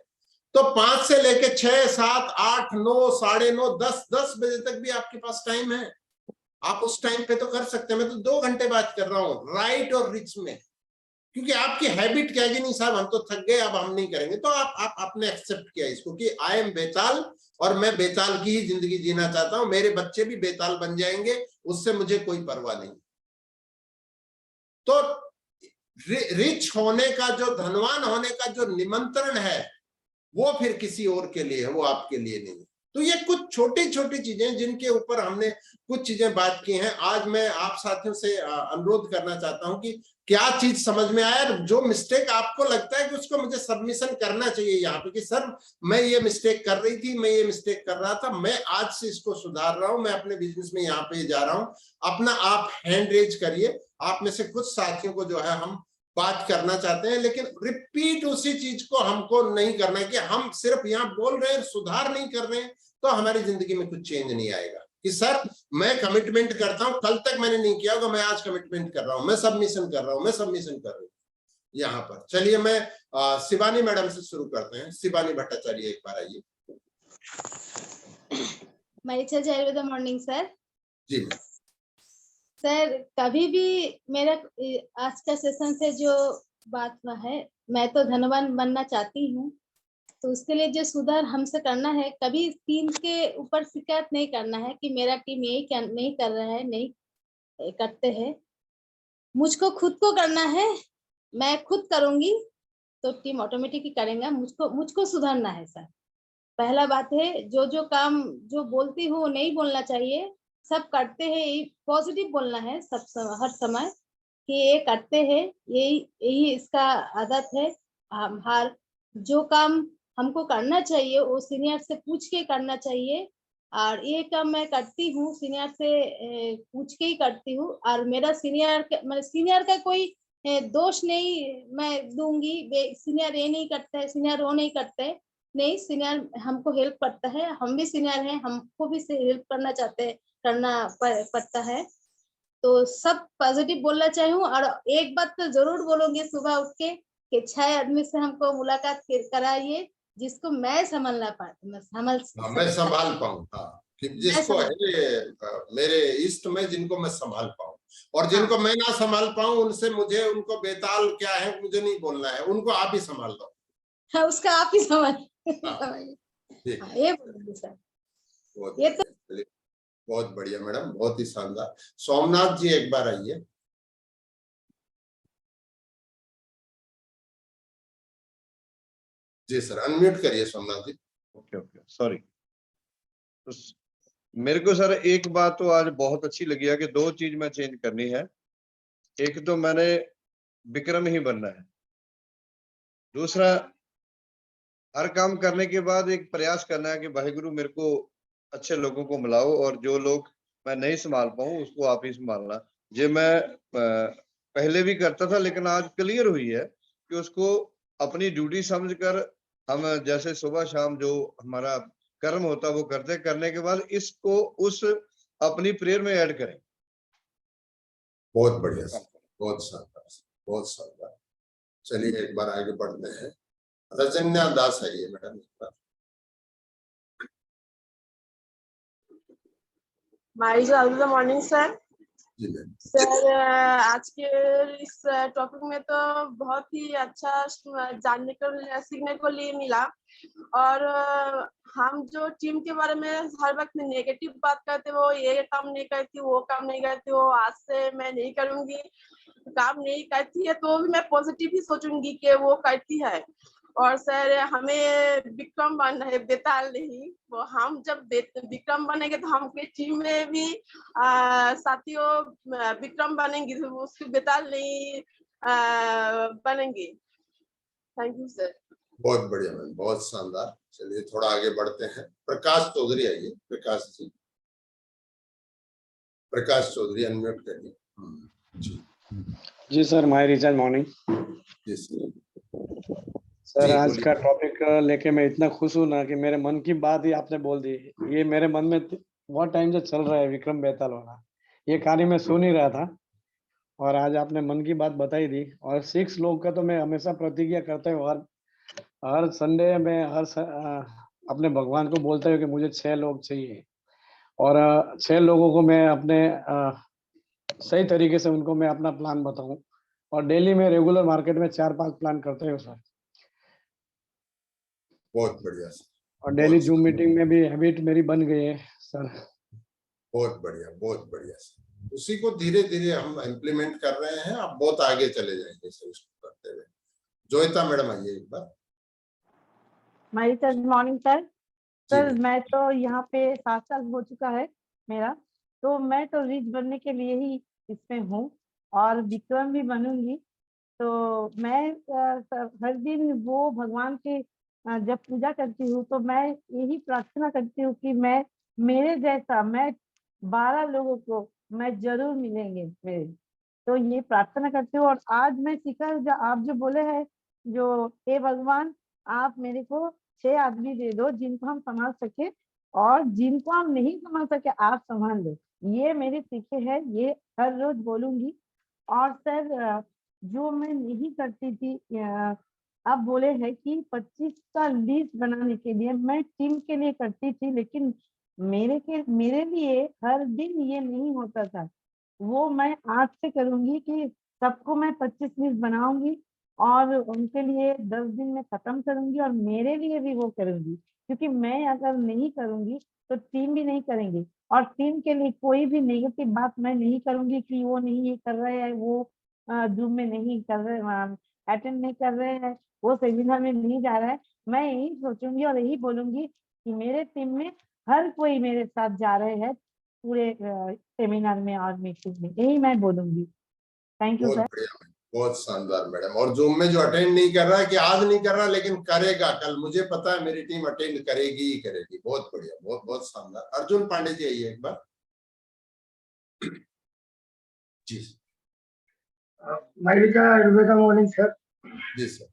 तो 5 से लेके 6, 7, 8, 9, 9:30, 10 बजे तक भी आपके पास टाइम है। आप उस टाइम पे तो कर सकते हैं। मैं तो 2 घंटे बात कर रहा हूँ राइट और रिच में, क्योंकि आपकी हैबिट क्या है कि नहीं साहब हम तो थक गए, अब हम नहीं करेंगे। तो आप आपने एक्सेप्ट किया इसको कि आई एम बेताल और मैं बेताल की ही जिंदगी जीना चाहता हूं, मेरे बच्चे भी बेताल बन जाएंगे, उससे मुझे कोई परवाह नहीं। तो रिच होने का जो, धनवान होने का जो निमंत्रण है वो फिर किसी और के लिए है, वो आपके लिए नहीं है। तो ये कुछ छोटी छोटी चीजें जिनके ऊपर हमने कुछ चीजें बात की हैं। आज मैं आप साथियों से अनुरोध करना चाहता हूं कि क्या चीज समझ में आया, जो मिस्टेक आपको लगता है कि उसको मुझे सबमिशन करना चाहिए यहाँ पे कि सर मैं ये मिस्टेक कर रही थी, मैं ये मिस्टेक कर रहा था, मैं आज से इसको सुधार रहा हूं, मैं अपने बिजनेस में यहाँ पे जा रहा हूं। अपना आप हैंड रेज करिए। आप में से कुछ साथियों को जो है हम बात करना चाहते हैं, लेकिन रिपीट उसी चीज को हमको नहीं करना है कि हम सिर्फ यहाँ बोल रहे हैं, सुधार नहीं कर रहे हैं, तो हमारी जिंदगी में कुछ चेंज नहीं आएगा। कि सर मैं कमिटमेंट करता हूं, कल तक मैंने नहीं किया होगा, मैं आज कमिटमेंट कर रहा हूं, मैं सबमिशन कर रहा हूं, मैं सबमिशन कर रहा हूं यहाँ पर। चलिए मैं शिवानी मैडम से शुरू करते हैं। शिवानी भट्टाचार्य एक बार आइए। मरीचा जयवेदा मॉर्निंग सर। जी सर कभी भी मेरा आज का सेशन से जो बात हुआ है, मैं तो धनवान बनना चाहती हूँ, तो उसके लिए जो सुधार हमसे करना है, कभी टीम के ऊपर शिकायत नहीं करना है कि मेरा टीम यही नहीं कर रहा है, नहीं करते हैं। मुझको खुद को करना है, मैं खुद करूंगी तो टीम ऑटोमेटिकली करेगा। मुझको सुधारना है सर। पहला बात है, जो काम जो बोलती हूँ नहीं बोलना चाहिए, सब करते हैं, पॉजिटिव बोलना है सब समय, हर समय कि ये करते हैं, यही इसका आदत है। हर जो काम हमको करना चाहिए वो सीनियर से पूछ के करना चाहिए, और ये काम मैं करती हूँ सीनियर से पूछ के ही करती हूँ। और मेरा सीनियर का कोई दोष नहीं मैं दूंगी, सीनियर ये नहीं करता है, सीनियर वो नहीं करते है, नहीं, सीनियर हमको हेल्प करता है, हम भी सीनियर हैं, हमको भी हेल्प करना चाहते हैं, करना पड़ता है। तो सब पॉजिटिव बोलना चाहूँ। और एक बात तो जरूर बोलूंगी सुबह उठ के कि 6 आदमी से हमको मुलाकात कराइए जिसको मैं संभालना पाऊँ, मैं संभाल पाऊँ। हाँ, जिसको है मेरे इष्ट में, जिनको मैं संभाल पाऊँ, और जिनको मैं ना संभाल पाऊँ उनसे मुझे, उनको बेताल क्या है मुझे नहीं बोलना है, उनको आप ही संभाल दो। हाँ, उसका आप ही संभाल। ये बोलूंगी सर। ये तो बहुत बढ़िया मैडम, बहुत ही शानदार। सोमनाथ जी एक बार आइए। जी सर, अनम्यूट करिए सोमनाथ जी। Okay sorry. तो मेरे को सर एक बात तो आज बहुत अच्छी लगी है कि 2 चीज मैं चेंज करनी है। एक तो मैंने विक्रम ही बनना है, दूसरा हर काम करने के बाद एक प्रयास करना है कि वाहिगुरु मेरे को अच्छे लोगों को मिलाओ, और जो लोग मैं नहीं संभाल पाऊं उसको आप ही संभालना। ये मैं पहले भी करता था, लेकिन आज क्लियर हुई है कि उसको अपनी ड्यूटी समझकर हम जैसे सुबह शाम जो हमारा कर्म होता है वो करने के बाद इसको उस अपनी प्रेयर में ऐड करें। बहुत बढ़िया, बहुत शानदार, बहुत शानदार। चलिए एक बार आगे बढ़ते हैं। रजन्या दास आइए मैडम। Morning sir. सर आज के इस टॉपिक में तो बहुत ही अच्छा जानने को सीखने को लिए मिला। और हम जो टीम के बारे में हर वक्त नेगेटिव बात करते, वो ये काम नहीं करती, वो काम नहीं करती, वो आज से मैं नहीं करूंगी, काम नहीं करती है तो भी मैं पॉजिटिव ही सोचूंगी कि वो करती है। और सर हमें विक्रम बनना है, बेताल नहीं। वो हम जब विक्रम बनेंगे तो हम टीम में भी साथियों विक्रम बनेंगे, उसकी बेताल नहीं बनेंगे। Thank you sir. बहुत बढ़िया मैम, बहुत शानदार। चलिए थोड़ा आगे बढ़ते हैं। प्रकाश चौधरी आइए। प्रकाश जी, प्रकाश चौधरी अनम्यूट करिए। जी जी सर, माय रिचार्ज मॉर्निंग। जी सर। सर जी, आज बोलिए। का टॉपिक लेके मैं इतना खुश हूँ ना कि मेरे मन की बात ही आपने बोल दी। ये मेरे मन में बहुत टाइम से चल रहा है, विक्रम बेताल वाला। ये कहानी मैं सुन ही रहा था और आज आपने मन की बात बताई दी। और 6 लोग का तो मैं हमेशा प्रतिज्ञा करता हूँ, हर संडे में अपने भगवान को बोलता हूँ कि मुझे 6 लोग चाहिए। और 6 लोगों को मैं अपने सही तरीके से उनको मैं अपना प्लान बताऊं। और डेली में रेगुलर मार्केट में 4-5 प्लान करते हैं सर। बहुत बढ़िया सर। और डेली जूम मीटिंग में भी हैबिट मेरी बन गई है सर। बहुत बढ़िया, बहुत बढ़िया सर। उसी को धीरे धीरे हम इम्प्लीमेंट कर रहे हैं। आप बहुत आगे चले जाएंगे सर इसको करते हुए। जोयता मैडम आइए एक बार। My recharge morning sir. Sir जी मैं तो यहाँ पे 7 साल हो चुका है मेरा, तो मैं तो रिच बनने के लिए ही इसमें हूँ और विक्रम भी बनूंगी। तो मैं हर दिन वो भगवान की जब पूजा करती हूँ तो मैं यही प्रार्थना करती हूँ कि मेरे जैसा मैं 12 लोगों को मैं जरूर मिलेंगे मेरे। तो ये प्रार्थना करती हूँ। और आज मैं सीखा जो आप जो बोले हैं, जो हे भगवान आप मेरे को 6 आदमी दे दो जिनको हम संभाल सके, और जिनको हम नहीं संभाल सके आप संभाल लो। ये मेरी सीखे है, ये हर रोज बोलूंगी। और सर जो मैं नहीं करती थी, आप बोले हैं कि 25 का लिस्ट बनाने के लिए मैं टीम के लिए करती थी, लेकिन मेरे लिए हर दिन ये नहीं होता था। वो मैं आज से करूंगी कि सबको मैं 25 लिस्ट बनाऊंगी और उनके लिए 10 दिन में खत्म करूंगी और मेरे लिए भी वो करूंगी। क्योंकि मैं अगर नहीं करूंगी तो टीम भी नहीं करेंगे। और टीम के लिए कोई भी नेगेटिव बात मैं नहीं करूंगी कि वो नहीं ये कर रहे हैं, वो जूम में नहीं कर रहे, अटेंड नहीं कर रहे हैं, वो सेमिनार में नहीं जा रहा है। मैं यही सोचूंगी और यही बोलूंगी कि मेरे टीम में हर कोई मेरे साथ जा रहे हैं पूरे सेमिनार में और मीटिंग में, यही मैं बोलूंगी। थैंक यू बहुत सर। बढ़िया, बहुत शानदार मैडम। और जूम में जो अटेंड नहीं कर रहा है, कि आज नहीं कर रहा लेकिन करेगा कल, मुझे पता है मेरी टीम अटेंड करेगी ही करेगी। बहुत बढ़िया, बहुत बहुत शानदार। अर्जुन पांडे जी आइए एक बार। जी आयुर्वेदा मॉर्निंग सर। जी सर।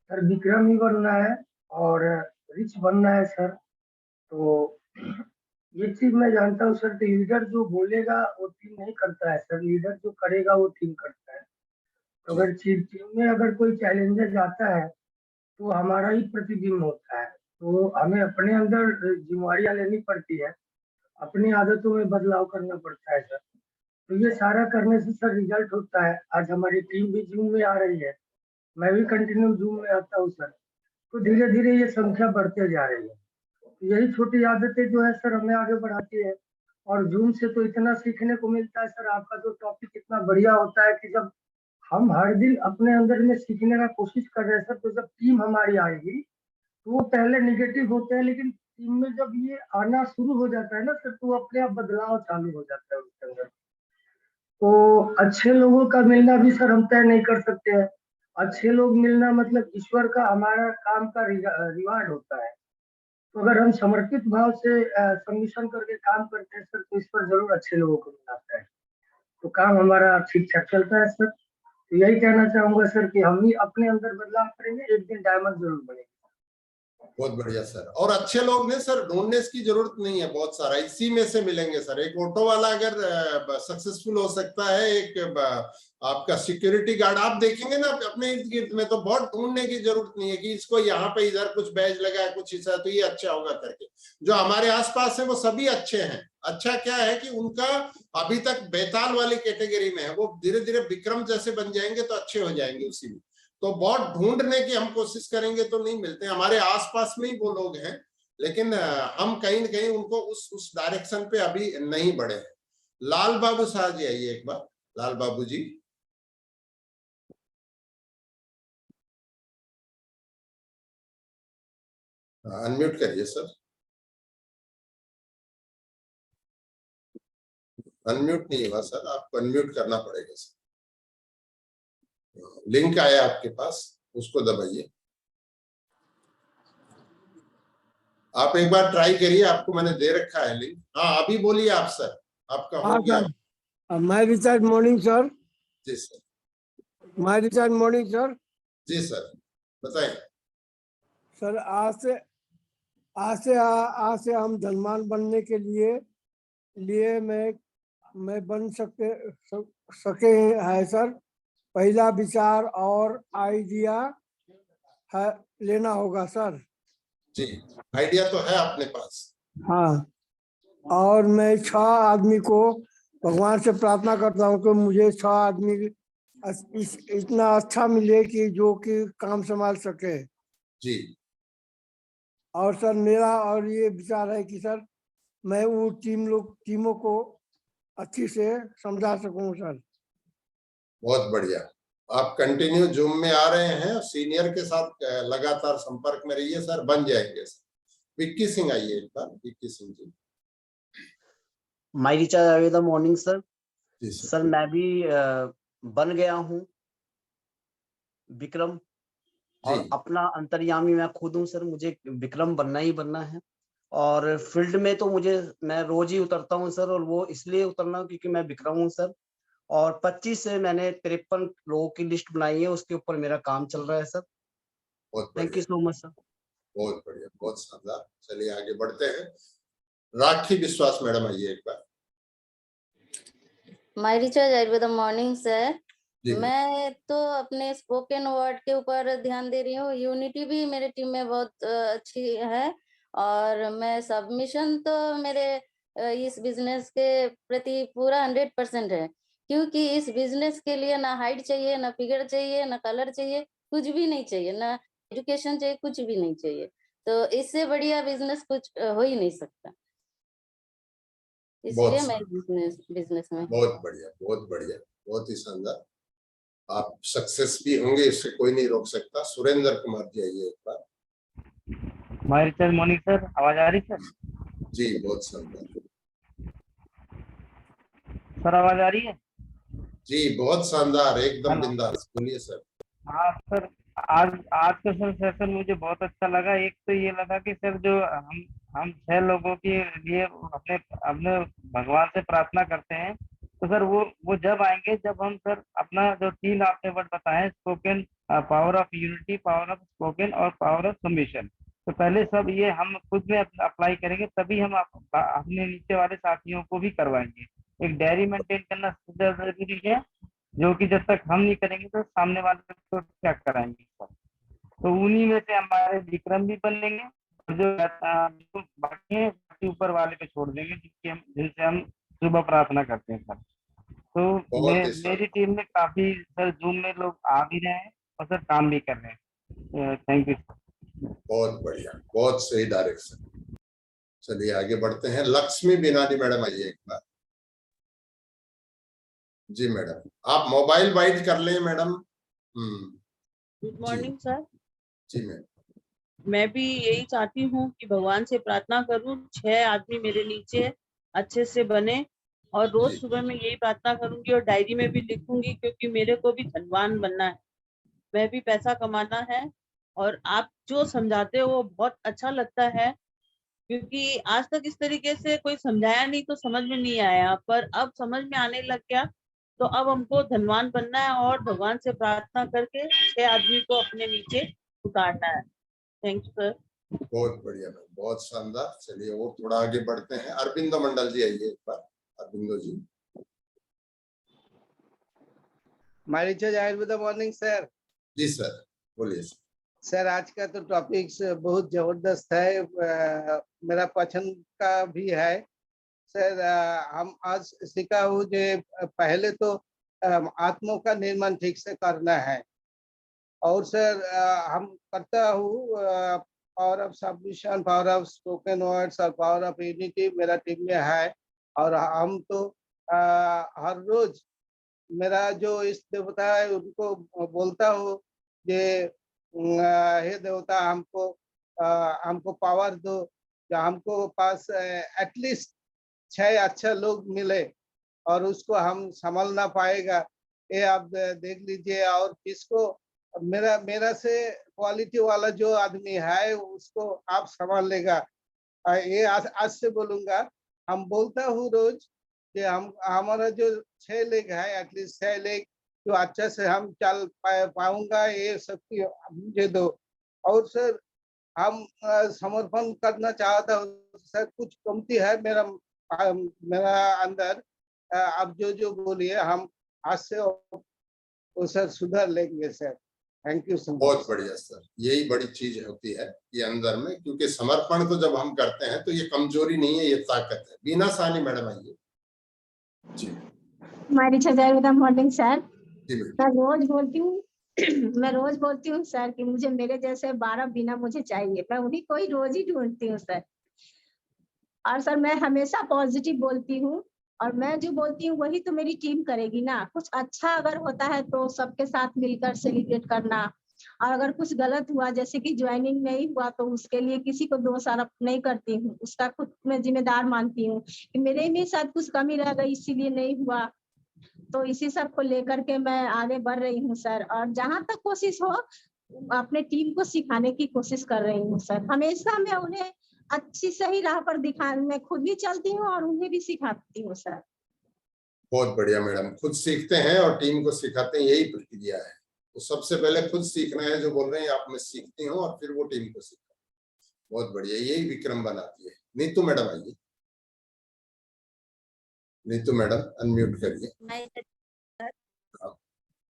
सर विक्रम ही बनना है और रिच बनना है सर। तो ये चीज मैं जानता हूँ सर कि लीडर जो बोलेगा वो टीम नहीं करता है सर, लीडर जो करेगा वो टीम करता है। तो अगर टीम में अगर कोई चैलेंजेस आता है तो हमारा ही प्रतिबिंब होता है। तो हमें अपने अंदर जिम्मेवारियां लेनी पड़ती है, अपनी आदतों में बदलाव करना पड़ता है सर। तो ये सारा करने से सर रिजल्ट होता है। आज हमारी टीम भी जूम में आ रही है, मैं भी कंटिन्यू जूम में आता हूँ सर। तो धीरे धीरे ये संख्या बढ़ते जा रही है। तो यही छोटी आदतें जो है सर हमें आगे बढ़ाती है। और जूम से तो इतना सीखने को मिलता है सर। आपका जो टॉपिक इतना बढ़िया होता है कि जब हम हर दिन अपने अंदर में सीखने का कोशिश कर रहे हैं सर, तो जब टीम हमारी आएगी तो वो पहले निगेटिव होते हैं, लेकिन टीम में जब ये आना शुरू हो जाता है ना सर, तो अपने आप बदलाव चालू हो जाता है उसके अंदर। तो अच्छे लोगों का मिलना भी सर हम तय नहीं कर सकते हैं। अच्छे लोग मिलना मतलब ईश्वर का हमारा काम का रिवार्ड होता है। तो अगर हम समर्पित भाव से सबमिशन करके काम करते हैं सर, तो इस पर जरूर अच्छे लोगों को मिलाता है, तो काम हमारा ठीक ठाक चलता है सर। तो यही कहना चाहूंगा सर कि हम ही अपने अंदर बदलाव करेंगे, एक दिन डायमंड जरूर बनेंगे। बहुत बढ़िया सर। और अच्छे लोग ने सर ढूंढने की जरूरत नहीं है, बहुत सारा इसी में से मिलेंगे सर। एक ऑटो वाला अगर सक्सेसफुल हो सकता है, एक आपका सिक्योरिटी गार्ड आप देखेंगे ना अपने इर्द गिर्द में, तो बहुत ढूंढने की जरूरत नहीं है कि इसको यहाँ पे इधर कुछ बैज लगा है, कुछ हिस्सा तो ये अच्छा होगा करके। जो हमारे आसपास है वो सभी अच्छे हैं। अच्छा क्या है कि उनका अभी तक बेताल वाली कैटेगरी में है, वो धीरे धीरे विक्रम जैसे बन जाएंगे तो अच्छे हो जाएंगे उसी में। तो बहुत ढूंढने की हम कोशिश करेंगे तो नहीं मिलते, हमारे आसपास में ही वो लोग हैं, लेकिन हम कहीं न कहीं उनको उस डायरेक्शन पे अभी नहीं बढ़े हैं। लाल बाबू शाह जी आइए एक बार। लाल बाबू जी अनम्यूट करिए सर। अनम्यूट नहीं हुआ सर, आपको अनम्यूट करना पड़ेगा सर। लिंक आया आपके पास, उसको दबाइए। आप एक बार ट्राई करिए, आपको मैंने दे रखा है लिंक। हाँ अभी बोलिए आप सर, आपका हो गया। माय रिचार्ज मॉर्निंग सर, जी sir, my recharge morning sir. जी सर बताएं। सर आज से हम धनवान बनने के लिए मैं बन सके है सर। पहला विचार और आइडिया है लेना होगा सर। जी आइडिया तो है अपने पास। हाँ, और मैं 6 आदमी को भगवान से प्रार्थना करता हूँ कि मुझे 6 आदमी इतना अच्छा मिले कि जो कि काम संभाल सके। जी और सर मेरा और ये विचार है कि सर मैं वो टीमों को अच्छी से समझा सकूं सर। बहुत बढ़िया। आप कंटिन्यू जूम में आ रहे हैं, सीनियर के साथ लगातार संपर्क में रहिए सर, बन जाएंगे सर। विक्की सिंह आइए एक बार, Vicky Singh ji. My recharge Ayurveda morning sir. जी सर। सर मैं भी बन गया हूँ विक्रम, और अपना अंतर्यामी मैं खुद हूँ सर। मुझे विक्रम बनना ही बनना है, और फील्ड में तो मैं रोज ही उतरता हूँ सर, और वो इसलिए उतरना क्योंकि मैं विक्रम हूँ सर। और 25 से मैंने 53 लोगों की लिस्ट बनाई है, उसके ऊपर मेरा काम चल रहा है sir. Thank you so much sir. बहुत बढ़िया, बहुत शानदार। चलिए आगे बढ़ते हैं। राखी विश्वास मैडम आइए एक बार। My recharge Ayurveda morning sir. जी मैं तो अपने स्पोकन वर्ड के ऊपर ध्यान दे रही हूँ। यूनिटी भी मेरे टीम में बहुत अच्छी है, और मैं सबमिशन तो मेरे इस बिजनेस के प्रति पूरा 100% है, क्योंकि इस बिजनेस के लिए ना हाइट चाहिए, ना फिगर चाहिए, ना कलर चाहिए, कुछ भी नहीं चाहिए, ना एजुकेशन चाहिए, कुछ भी नहीं चाहिए। तो इससे बढ़िया बिजनेस कुछ हो ही नहीं सकता, इसलिए मैं बिजनेस में। बहुत बढ़िया, बहुत बढ़िया, बहुत ही शानदार। आप सक्सेस भी होंगे, इससे कोई नहीं रोक सकता। सुरेंद्र कुमार जी आइए एक बार। माय रिचार्ज मॉर्निंग सर, आवाज आ रही सर? जी बहुत शानदार सर, आवाज आ रही है? जी बहुत शानदार, एकदम बिंदास, बोलिए सर। हाँ सर, आज का सर सेशन मुझे बहुत अच्छा लगा। एक तो ये लगा कि सर जो हम 6 लोगों के लिए अपने अपने भगवान से प्रार्थना करते हैं, तो सर वो जब आएंगे जब हम सर अपना जो 3 आपने वर्ड बताए, spoken, power of unity, power of spoken और पावर ऑफ सबमिशन, तो पहले सब ये हम खुद में अप्लाई करेंगे, तभी हम अपने नीचे वाले साथियों को भी करवाएंगे। एक डायरी मेंटेन करना जरूरी है, जो कि जब तक हम नहीं करेंगे तो सामने वाले को क्या कराएंगे सर। तो उन्हीं में से हमारे विक्रम भी बनेंगे, और जो बाकी है बाकी ऊपर वाले पे छोड़ देंगे, जिनसे हम सुबह प्रार्थना करते हैं सर। तो मेरी टीम में काफी सर जूम में लोग आ भी रहे हैं और सर काम भी कर रहे हैं। Thank you sir. बहुत बढ़िया, बहुत सही डायरेक्शन। चलिए आगे बढ़ते हैं। लक्ष्मी बिनानी मैडम आइए एक बार। जी मैडम, आप मोबाइल वाइड कर लें मैडम। Good morning sir. जी मैम। मैं भी यही चाहती हूँ कि भगवान से प्रार्थना करूँ 6 आदमी मेरे नीचे अच्छे से बने, और रोज सुबह में यही प्रार्थना करूंगी और डायरी में भी लिखूंगी, क्योंकि मेरे को भी धनवान बनना है, मैं भी पैसा कमाना है। और आप जो समझाते हो वो बहुत अच्छा लगता है, क्योंकि आज तक इस तरीके से कोई समझाया नहीं तो समझ में नहीं आया, पर अब समझ में आने लग गया। तो अब हमको धनवान बनना है और भगवान से प्रार्थना करके 6 आदमी को अपने नीचे उतारना है। Thank you sir. बहुत बढ़िया मैम, बहुत शानदार। चलिए वो थोड़ा आगे बढ़ते हैं। अरविंदो मंडल जी आइए एक बार। Aurobindo ji. My recharge Ayurveda morning sir. जी सर बोलिए सर। सर आज का तो टॉपिक्स बहुत जबरदस्त है, मेरा पसंद का भी है सर। हम आज सीखा हूँ जो पहले तो आत्मों का निर्माण ठीक से करना है, और सर हम करता हूँ power of submission, power of spoken words और पावर ऑफ यूनिटी मेरा टीम में है। और हम तो हर रोज मेरा जो इष्ट देवता है उनको बोलता हूँ कि हे देवता हमको पावर दो, कि हमको पास एटलीस्ट 6 अच्छा लोग मिले और उसको हम संभालना पाएगा, ये आप देख लीजिए। और किसको मेरा से क्वालिटी वाला जो आदमी है उसको आप संभाल लेगा। ये आज से बोलूंगा। हम बोलता हूँ रोज कि हमारा जो 6 लेग है, एटलीस्ट 6 लेग जो अच्छा से हम चल पाऊंगा, ये शक्ति मुझे दो। और सर हम समर्पण करना चाहता हूँ सर। कुछ कमती है मेरा अंदर। आप जो बोलिए हम आज से वो सर सुधार लेंगे sir. Thank you so much. बहुत बढ़िया सर, यही बड़ी चीज होती है ये अंदर में, क्योंकि समर्पण को जब हम करते हैं तो ये कमजोरी नहीं है, ये ताकत है। बीना सानी मैडम आइए जी। Good morning sir. जी मैं रोज बोलती हूँ मैं रोज बोलती हूँ सर कि मुझे मेरे जैसे 12 बिना मुझे चाहिए। मैं उन्हीं को ही रोज ही ढूंढती हूँ सर। और सर मैं हमेशा पॉजिटिव बोलती हूँ, और मैं जो बोलती हूँ वही तो मेरी टीम करेगी ना। कुछ अच्छा अगर होता है तो सबके साथ मिलकर सेलिब्रेट करना, और अगर कुछ गलत हुआ जैसे कि ज्वाइनिंग नहीं हुआ तो उसके लिए किसी को दोष आरोप नहीं करती हूँ, उसका खुद मैं जिम्मेदार मानती हूँ कि मेरे में शायद कुछ कमी रह गई इसीलिए नहीं हुआ। तो इसी सब को लेकर के मैं आगे बढ़ रही हूँ सर। और जहां तक कोशिश हो अपने टीम को सिखाने की कोशिश कर रही हूँ सर। हमेशा मैं उन्हें अच्छी सही राह पर मैं खुद भी चलती हूँ और उन्हें भी सिखाती हूँ सर। बहुत बढ़िया मैडम, खुद सीखते हैं और टीम को सिखाते हैं, यही प्रक्रिया है। तो सबसे पहले खुद सीखना है, जो बोल रहे हैं आप में सीखती हूँ, और फिर वो टीम को सीखता है। बहुत बढ़िया, यही विक्रम बनाती है। नीतू मैडम आइए। नीतू मैडम अनम्यूट करिए।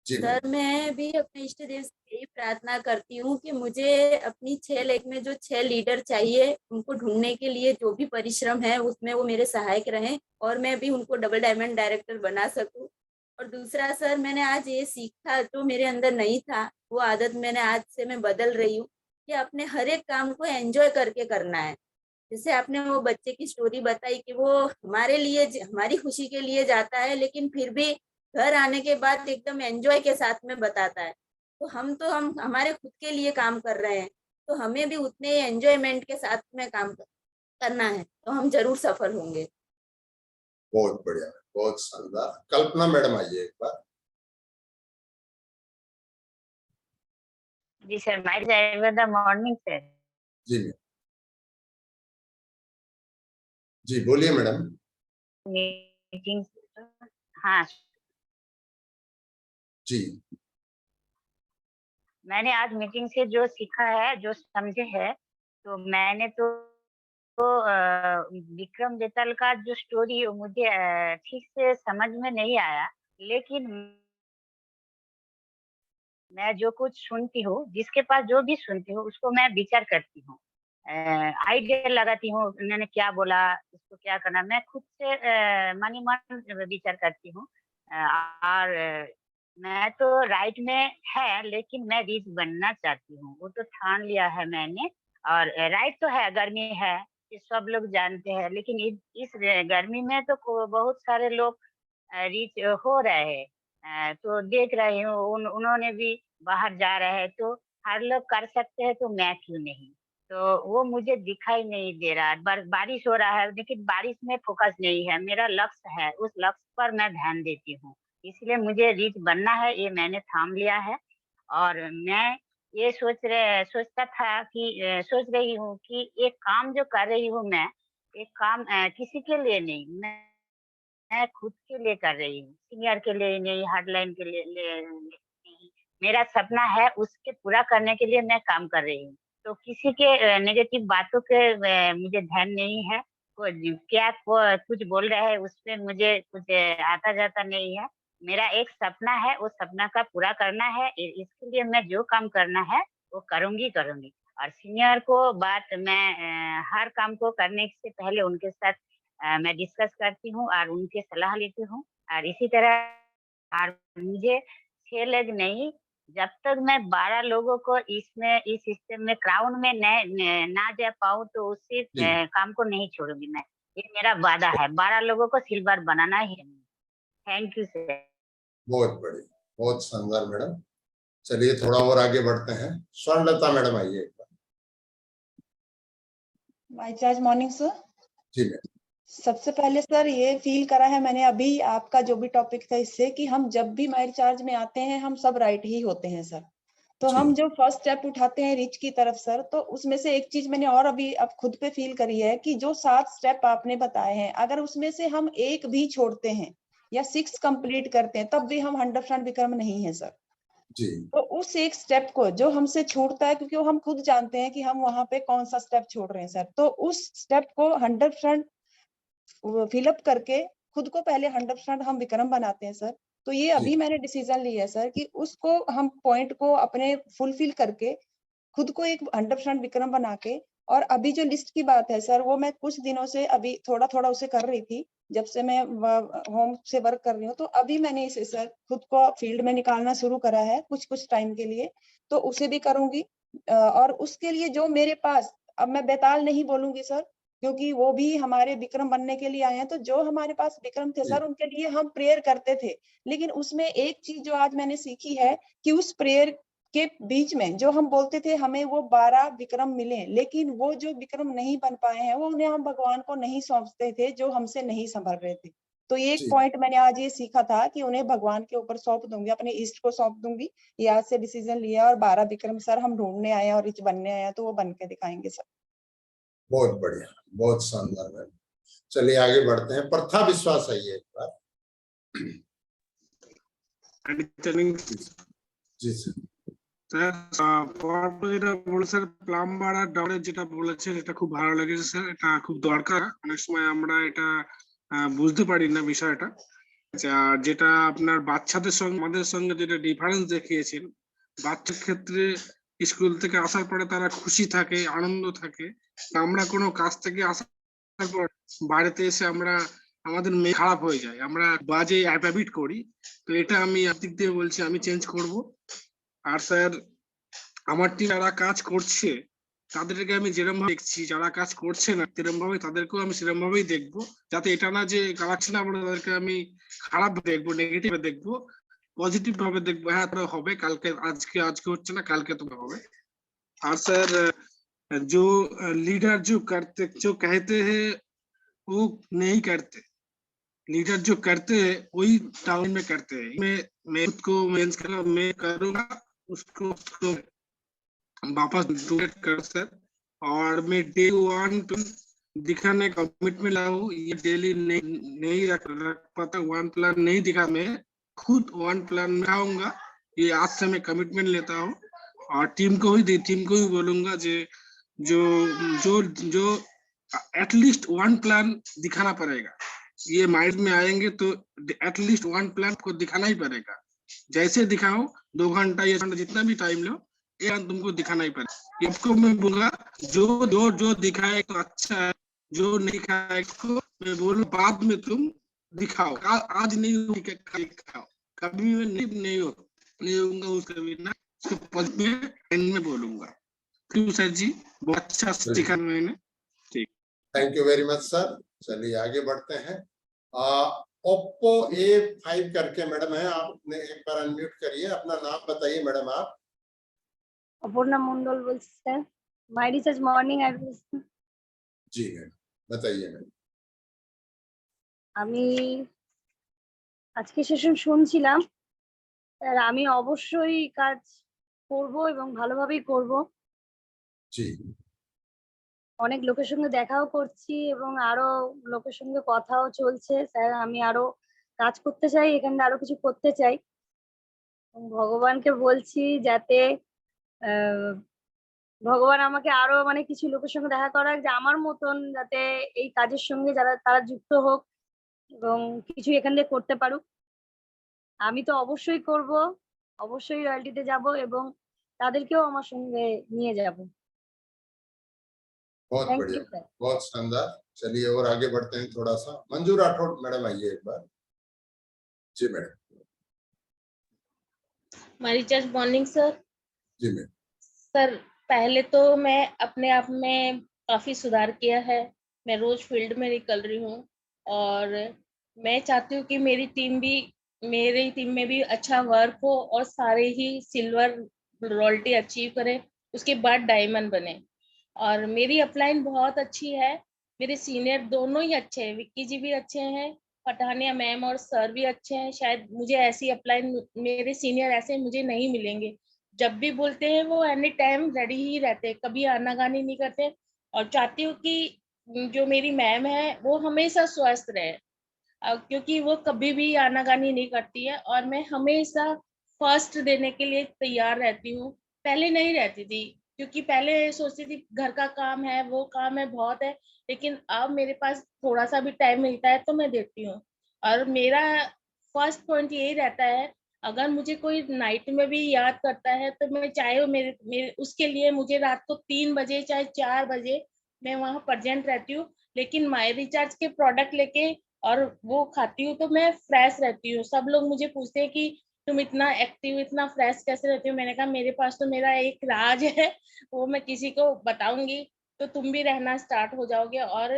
सर मैं भी अपने इष्ट देव से यही प्रार्थना करती हूँ कि मुझे अपनी 6 लेग में जो 6 लीडर चाहिए उनको ढूंढने के लिए जो भी परिश्रम है उसमें वो मेरे सहायक रहें, और मैं भी उनको डबल डायमंड डायरेक्टर बना सकूं। और दूसरा सर, मैंने आज ये सीखा जो मेरे अंदर नहीं था, वो आदत मैंने आज से मैं बदल रही हूँ कि अपने हर एक काम को एंजॉय करके करना है। जैसे आपने वो बच्चे की स्टोरी बताई कि वो हमारे लिए हमारी खुशी के लिए जाता है, लेकिन फिर भी घर आने के बाद एकदम एंजॉय के साथ में बताता है। तो हम हमारे खुद के लिए काम कर रहे हैं, तो हमें भी उतने एंजॉयमेंट के साथ में काम करना है, तो हम जरूर सफल होंगे। बहुत बढ़िया, बहुत शानदार। कल्पना मैडम आइए एक बार। जी सर, गुड मॉर्निंग सर। जी जी बोलिए मैडम। मीटिंग, हाँ जी। मैंने आज मीटिंग से जो सीखा है, जो समझे है, तो मैंने तो विक्रम बेताल का जो स्टोरी मुझे ठीक से समझ में नहीं आया, लेकिन मैं जो कुछ सुनती हूँ, जिसके पास जो भी सुनती हूँ उसको मैं विचार करती हूँ, आइडिया लगाती हूँ, उन्होंने क्या बोला, इसको क्या करना, मैं खुद से मन ही मन विचार करती हूँ। और मैं तो राइट में है, लेकिन मैं रिच बनना चाहती हूँ, वो तो ठान लिया है मैंने। और राइट तो है, गर्मी है, ये सब लोग जानते हैं, लेकिन इस गर्मी में तो बहुत सारे लोग रिच हो रहे हैं, तो देख रही हूँ उन्होंने भी बाहर जा रहे हैं, तो हर लोग कर सकते हैं, तो मैं क्यों नहीं। तो वो मुझे दिखाई नहीं दे रहा है। बारिश हो रहा है, लेकिन बारिश में फोकस नहीं है, मेरा लक्ष्य है, उस लक्ष्य पर मैं ध्यान देती हूँ। इसलिए मुझे रिच बनना है, ये मैंने थाम लिया है। और मैं ये सोचता था कि सोच रही हूँ कि एक काम जो कर रही हूँ मैं, एक काम किसी के लिए नहीं, मैं खुद के लिए कर रही हूँ, सीनियर के लिए नहीं, हार्डलाइन के लिए नहीं। मेरा सपना है, उसके पूरा करने के लिए मैं काम कर रही हूँ। तो किसी के नेगेटिव बातों के मुझे ध्यान नहीं है, कुछ बोल रहा है उस पे मुझे कुछ आता जाता नहीं है। मेरा एक सपना है, उस सपना का पूरा करना है, इसके लिए मैं जो काम करना है वो करूंगी। और सीनियर को बात मैं हर काम को करने से पहले उनके साथ मैं डिस्कस करती हूँ और उनके सलाह लेती हूँ। और इसी तरह और मुझे 6 लेग नहीं, जब तक मैं 12 लोगों को इस सिस्टम में क्राउन में ना जा पाऊँ, तो उसी काम को नहीं छोड़ूंगी मैं। ये मेरा वादा है, 12 लोगों को सिल्वर बनाना ही है। Thank you sir. बहुत बढ़िया, बहुत शानदार मैडम। चलिए थोड़ा और आगे बढ़ते हैं। स्वर्णलता मैडम आइए एक बार। My charge morning sir. जी मैम। सबसे पहले सर ये फील करा है मैंने अभी आपका जो भी टॉपिक था इससे कि हम जब भी माइंड चार्ज में आते हैं हम सब राइट ही होते हैं सर। तो हम जो फर्स्ट स्टेप उठाते हैं रिच की तरफ सर, तो उसमें से एक चीज मैंने और अभी अब खुद पे फील करी है कि जो 7 स्टेप आपने बताए हैं अगर उसमें से हम एक भी छोड़ते हैं या 6 कंप्लीट करते हैं तब भी हम 100% विक्रम नहीं है सर। जी। तो उस एक स्टेप को जो हमसे छूटता है क्योंकि हम खुद जानते हैं कि हम वहां पे कौन सा स्टेप छोड़ रहे हैं सर, तो उस स्टेप को 100% फिलअप करके खुद को पहले 100% हम विक्रम बनाते हैं सर। तो ये अभी मैंने डिसीजन लिया है सर कि उसको हम पॉइंट को अपने फुलफिल करके खुद को एक 100% विक्रम बना के, और अभी जो लिस्ट की बात है सर वो मैं कुछ दिनों से अभी थोड़ा थोड़ा उसे कर रही थी जब से मैं होम से वर्क कर रही हूँ। तो अभी मैंने इसे सर खुद को फील्ड में निकालना शुरू करा है कुछ टाइम के लिए, तो उसे भी करूंगी। और उसके लिए जो मेरे पास, अब मैं बेताल नहीं बोलूंगी सर क्योंकि वो भी हमारे विक्रम बनने के लिए आए हैं, तो जो हमारे पास विक्रम थे सर उनके लिए हम प्रेयर करते थे। लेकिन उसमें एक चीज जो आज मैंने सीखी है कि उस प्रेयर के बीच में जो हम बोलते थे हमें वो 12 विक्रम मिले, लेकिन वो जो विक्रम नहीं बन पाए हैं वो उन्हें हम भगवान को नहीं सौंपते थे जो हमसे नहीं संभल रहे थे। तो ये एक पॉइंट मैंने आज ये सीखा था कि उन्हें भगवान के ऊपर सौंप दूंगी, अपने इष्ट को सौंप दूंगी। ये आज से डिसीजन लिया और 12 विक्रम सर हम ढूंढने आए हैं और रिच बनने आए हैं, तो वो बन के दिखाएंगे सर। बहुत बढ़िया, बहुत शानदार मैम। चलिए आगे बढ़ते हैं। प्रथा विश्वास आइए एक बार। जी सर। যেটা বলেছেন প্লাম্বার আর ডাবরের যেটা বলেছেন এটা খুব ভালো লেগেছে স্যার, এটা খুব দরকার। অনেক সময় আমরা এটা বুঝতে পারি না বিষয়টা। যেটা আপনার বাচ্চাদের সঙ্গে আমাদের সঙ্গে যেটা ডিফারেন্স দেখিয়েছেন, বাচ্চার ক্ষেত্রে স্কুল থেকে আসার পরে তারা খুশি থাকে, আনন্দ থাকে। আমরা কোনো কাজ থেকে আসার পর বাড়িতে এসে আমরা আমাদের মেয়ে খারাপ হয়ে যায়, আমরা বাজে হ্যাবিট করি। তো এটা আমি দিক দিয়ে বলছি আমি চেঞ্জ করব। আর স্যার আমার টিম যারা কাজ করছে তাদেরকে আমি যেরকম ভাবে দেখছি, যারা কাজ করছে না সেরকম ভাবে তাদেরকেও আমি সেরকম ভাবেই দেখবো, যাতে এটা না যে কাজ না আমরা তাদেরকে আমি খারাপ দেখবো, নেগেটিভ দেখবো, পজিটিভ ভাবে দেখবো। হ্যাঁ তো হবে, কালকে আজকে হচ্ছে না কালকে তো হবে। और सर जो लीडर जो कहते हैं वो नहीं करते, लीडर जो करते हैं वही टाउन में करते हैं। मैं खुद को मैं करूंगा उसको वापस डोनेट कर सर। और मैं डे 1 पे दिखाने का कमिटमेंट लाऊं, ये डेली नहीं रख पाता, 1 प्लान नहीं दिखा, मैं खुद 1 प्लान दिखाऊंगा। ये आज से मैं कमिटमेंट लेता हूँ और टीम को ही बोलूंगा जो एटलीस्ट 1 प्लान दिखाना पड़ेगा। ये माइंड में आएंगे तो एटलीस्ट 1 प्लान को दिखाना ही पड़ेगा। जैसे दिखाओ 2 घंटा या जितना भी टाइम लो, ये तुमको दिखाना ही पड़ेगा। इसको मैं बोलूंगा जो दिखाए तो अच्छा है, जो नहीं दिखाए तो मैं बोलूँ बाद में तुम दिखाओ। आज नहीं दिखाओ, कभी नहीं होगा उसके बिना, में बोलूंगा। क्यों सर जी, बहुत अच्छा सिखाया मैंने। ठीक, thank you very much sir. चलिए आगे बढ़ते हैं। ओप्पो A5 करके मैडम है, आपने एक बार अनम्यूट करिए, अपना नाम बताइए मैडम। आप अपूर्णा मंडल बोलছি স্যার। মাই রিসার্চ মর্নিং जी मैम, बताइए मैम। আমি আজকে সেশন শুনছিলাম স্যার, আমি অবশ্যই কাজ করব এবং ভালোভাবেই করব। জি। অনেক লোকের সঙ্গে দেখাও করছি এবং আরো লোকের সঙ্গে কথাও চলছে স্যার। আমি আরো কাজ করতে চাই, এখানে আরো কিছু করতে চাই। ভগবানকে বলছি যাতে ভগবান আমাকে আরো মানে কিছু লোকের সঙ্গে দেখা করাক, যে আমার মতন যাতে এই কাজের সঙ্গে তারা যুক্ত হোক এবং কিছু এখান থেকে করতে পারুক। আমি তো অবশ্যই করব, অবশ্যই রয়্যালটিতে যাব এবং তাদেরকেও আমার সঙ্গে নিয়ে যাব। बहुत बढ़िया, बहुत शानदार। चलिए और आगे बढ़ते हैं थोड़ा सा। मंजू राठौड़ मैडम आइए एक बार। जी मैडम। हमारी जज मॉर्निंग सर। जी मैम। सर पहले तो मैं अपने आप में काफी सुधार किया है, मैं रोज फील्ड में निकल रही हूँ और मैं चाहती हूँ कि मेरी टीम में भी अच्छा वर्क हो और सारे ही सिल्वर रॉयल्टी अचीव करें, उसके बाद डायमंड बने। और मेरी अपलाइन बहुत अच्छी है, मेरे सीनियर दोनों ही अच्छे हैं, विक्की जी भी अच्छे हैं, पठानिया मैम और सर भी अच्छे हैं। शायद मुझे ऐसी अप्लाई, मेरे सीनियर ऐसे मुझे नहीं मिलेंगे। जब भी बोलते हैं वो एनी टाइम रेडी ही रहते हैं, कभी आनाकानी नहीं करते। और चाहती हूँ कि जो मेरी मैम है वो हमेशा स्वस्थ रहे, क्योंकि वो कभी भी आनाकानी नहीं करती है और मैं हमेशा फर्स्ट देने के लिए तैयार रहती हूँ। पहले नहीं रहती थी, क्योंकि पहले सोचती थी घर का काम है, वो काम है, बहुत है, लेकिन अब मेरे पास थोड़ा सा भी टाइम मिलता है तो मैं देती हूँ। और मेरा फर्स्ट पॉइंट यही रहता है, अगर मुझे कोई नाइट में भी याद करता है तो मैं चाहे वो मेरे उसके लिए मुझे रात को 3 बजे चाहे 4 बजे मैं वहाँ प्रेजेंट रहती हूँ। लेकिन माई रिचार्ज के प्रोडक्ट लेके और वो खाती हूँ तो मैं फ्रेश रहती हूँ। सब लोग मुझे पूछते हैं कि तुम इतना एक्टिव, इतना फ्रेश कैसे रहती हो? मैंने कहा मेरे पास तो मेरा एक राज है, वो मैं किसी को बताऊंगी तो तुम भी रहना स्टार्ट हो जाओगे। और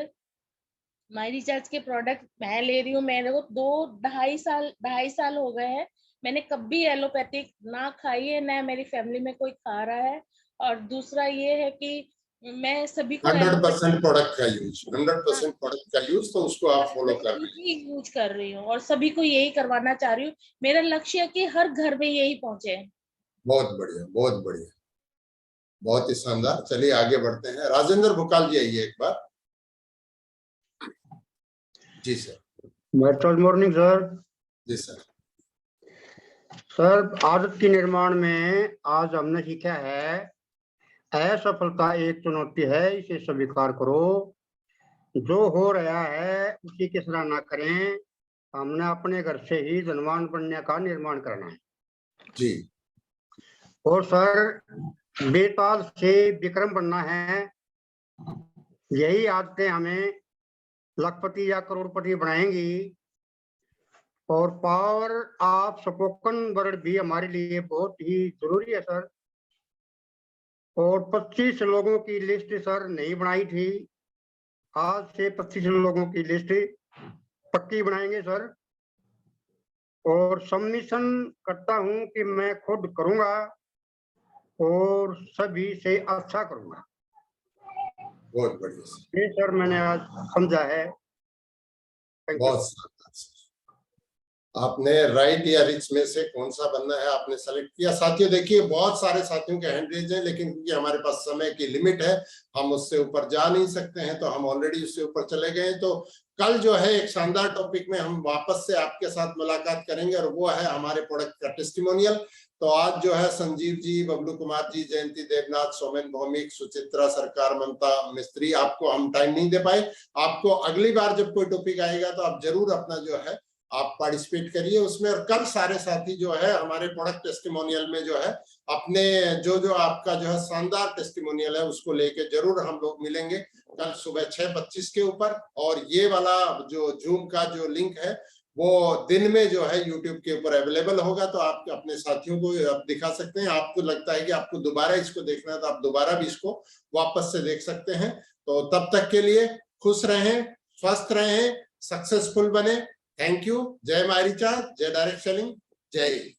माई रिचार्ज के प्रोडक्ट मैं ले रही हूँ, मेरे को 2-2.5 साल हो गए हैं। मैंने कभी एलोपैथिक ना खाई है, ना मेरी फैमिली में कोई खा रहा है। और दूसरा ये है कि मैं सभी को 100% प्रोडक्ट का यूज, 100% प्रोडक्ट का यूज, तो उसको आप फॉलो कर रहे हैं। यूज कर रही हूँ और सभी को यही करवाना चाह रही हूँ। मेरा लक्ष्य है कि हर घर में यही पहुंचे। बहुत बढ़िया, बहुत बढ़िया, बहुत ही शानदार। चलिए आगे बढ़ते हैं। राजेंद्र भुकाल जी आइए एक बार। जी सर। Good morning sir. जी सर। सर, आदत के निर्माण में आज हमने सीखा है, असफलता एक चुनौती है, इसे स्वीकार करो। जो हो रहा है उसी की सराहना करें। हमने अपने घर से ही धनवान बनने का निर्माण करना है। जी। और सर, बेताल से विक्रम बनना है। यही आदतें हमें लखपति या करोड़पति बनाएंगी। और पावर ऑफ स्पोकन वर्ड भी हमारे लिए बहुत ही जरूरी है सर। और 25 लोगों की लिस्ट सर नहीं बनाई थी, आज से 25 लोगों की लिस्ट पक्की बनाएंगे सर। और सबमिशन करता हूं कि मैं खुद करूंगा और सभी से अच्छा करूंगा। बहुत बढ़िया ये सर मैंने आज समझा है। बहुत शानदार। आपने राइट या रिच में से कौन सा बनना है आपने सेलेक्ट किया। साथियों देखिए, बहुत सारे साथियों के हैंड रेज है, लेकिन क्योंकि हमारे पास समय की लिमिट है, हम उससे ऊपर जा नहीं सकते हैं, तो हम ऑलरेडी उससे ऊपर चले गए। तो कल जो है एक शानदार टॉपिक में हम वापस से आपके साथ मुलाकात करेंगे, और वो है हमारे प्रोडक्ट का टेस्टिमोनियल। तो आज जो है संजीव जी, बबलू कुमार जी, जयंती देवनाथ, सोमेन भौमिक, सुचित्रा सरकार, ममता मिस्त्री, आपको हम टाइम नहीं दे पाए। आपको अगली बार जब कोई टॉपिक आएगा तो आप जरूर अपना जो है आप पार्टिसिपेट करिए उसमें। और कल सारे साथी जो है हमारे प्रोडक्ट टेस्टिमोनियल में जो है अपने जो आपका जो है शानदार टेस्टिमोनियल है उसको लेके जरूर हम लोग मिलेंगे कल सुबह 6:25 के ऊपर। और ये वाला जो जूम का जो लिंक है वो दिन में जो है यूट्यूब के ऊपर अवेलेबल होगा, तो आप अपने साथियों को आप दिखा सकते हैं। आपको लगता है कि आपको दोबारा इसको देखना है तो आप दोबारा भी इसको वापस से देख सकते हैं। तो तब तक के लिए खुश रहें, स्वस्थ रहें, सक्सेसफुल बने। Thank you. जय माई रिचार्ज, जय डायरेक्ट सेलिंग, जय हिंद।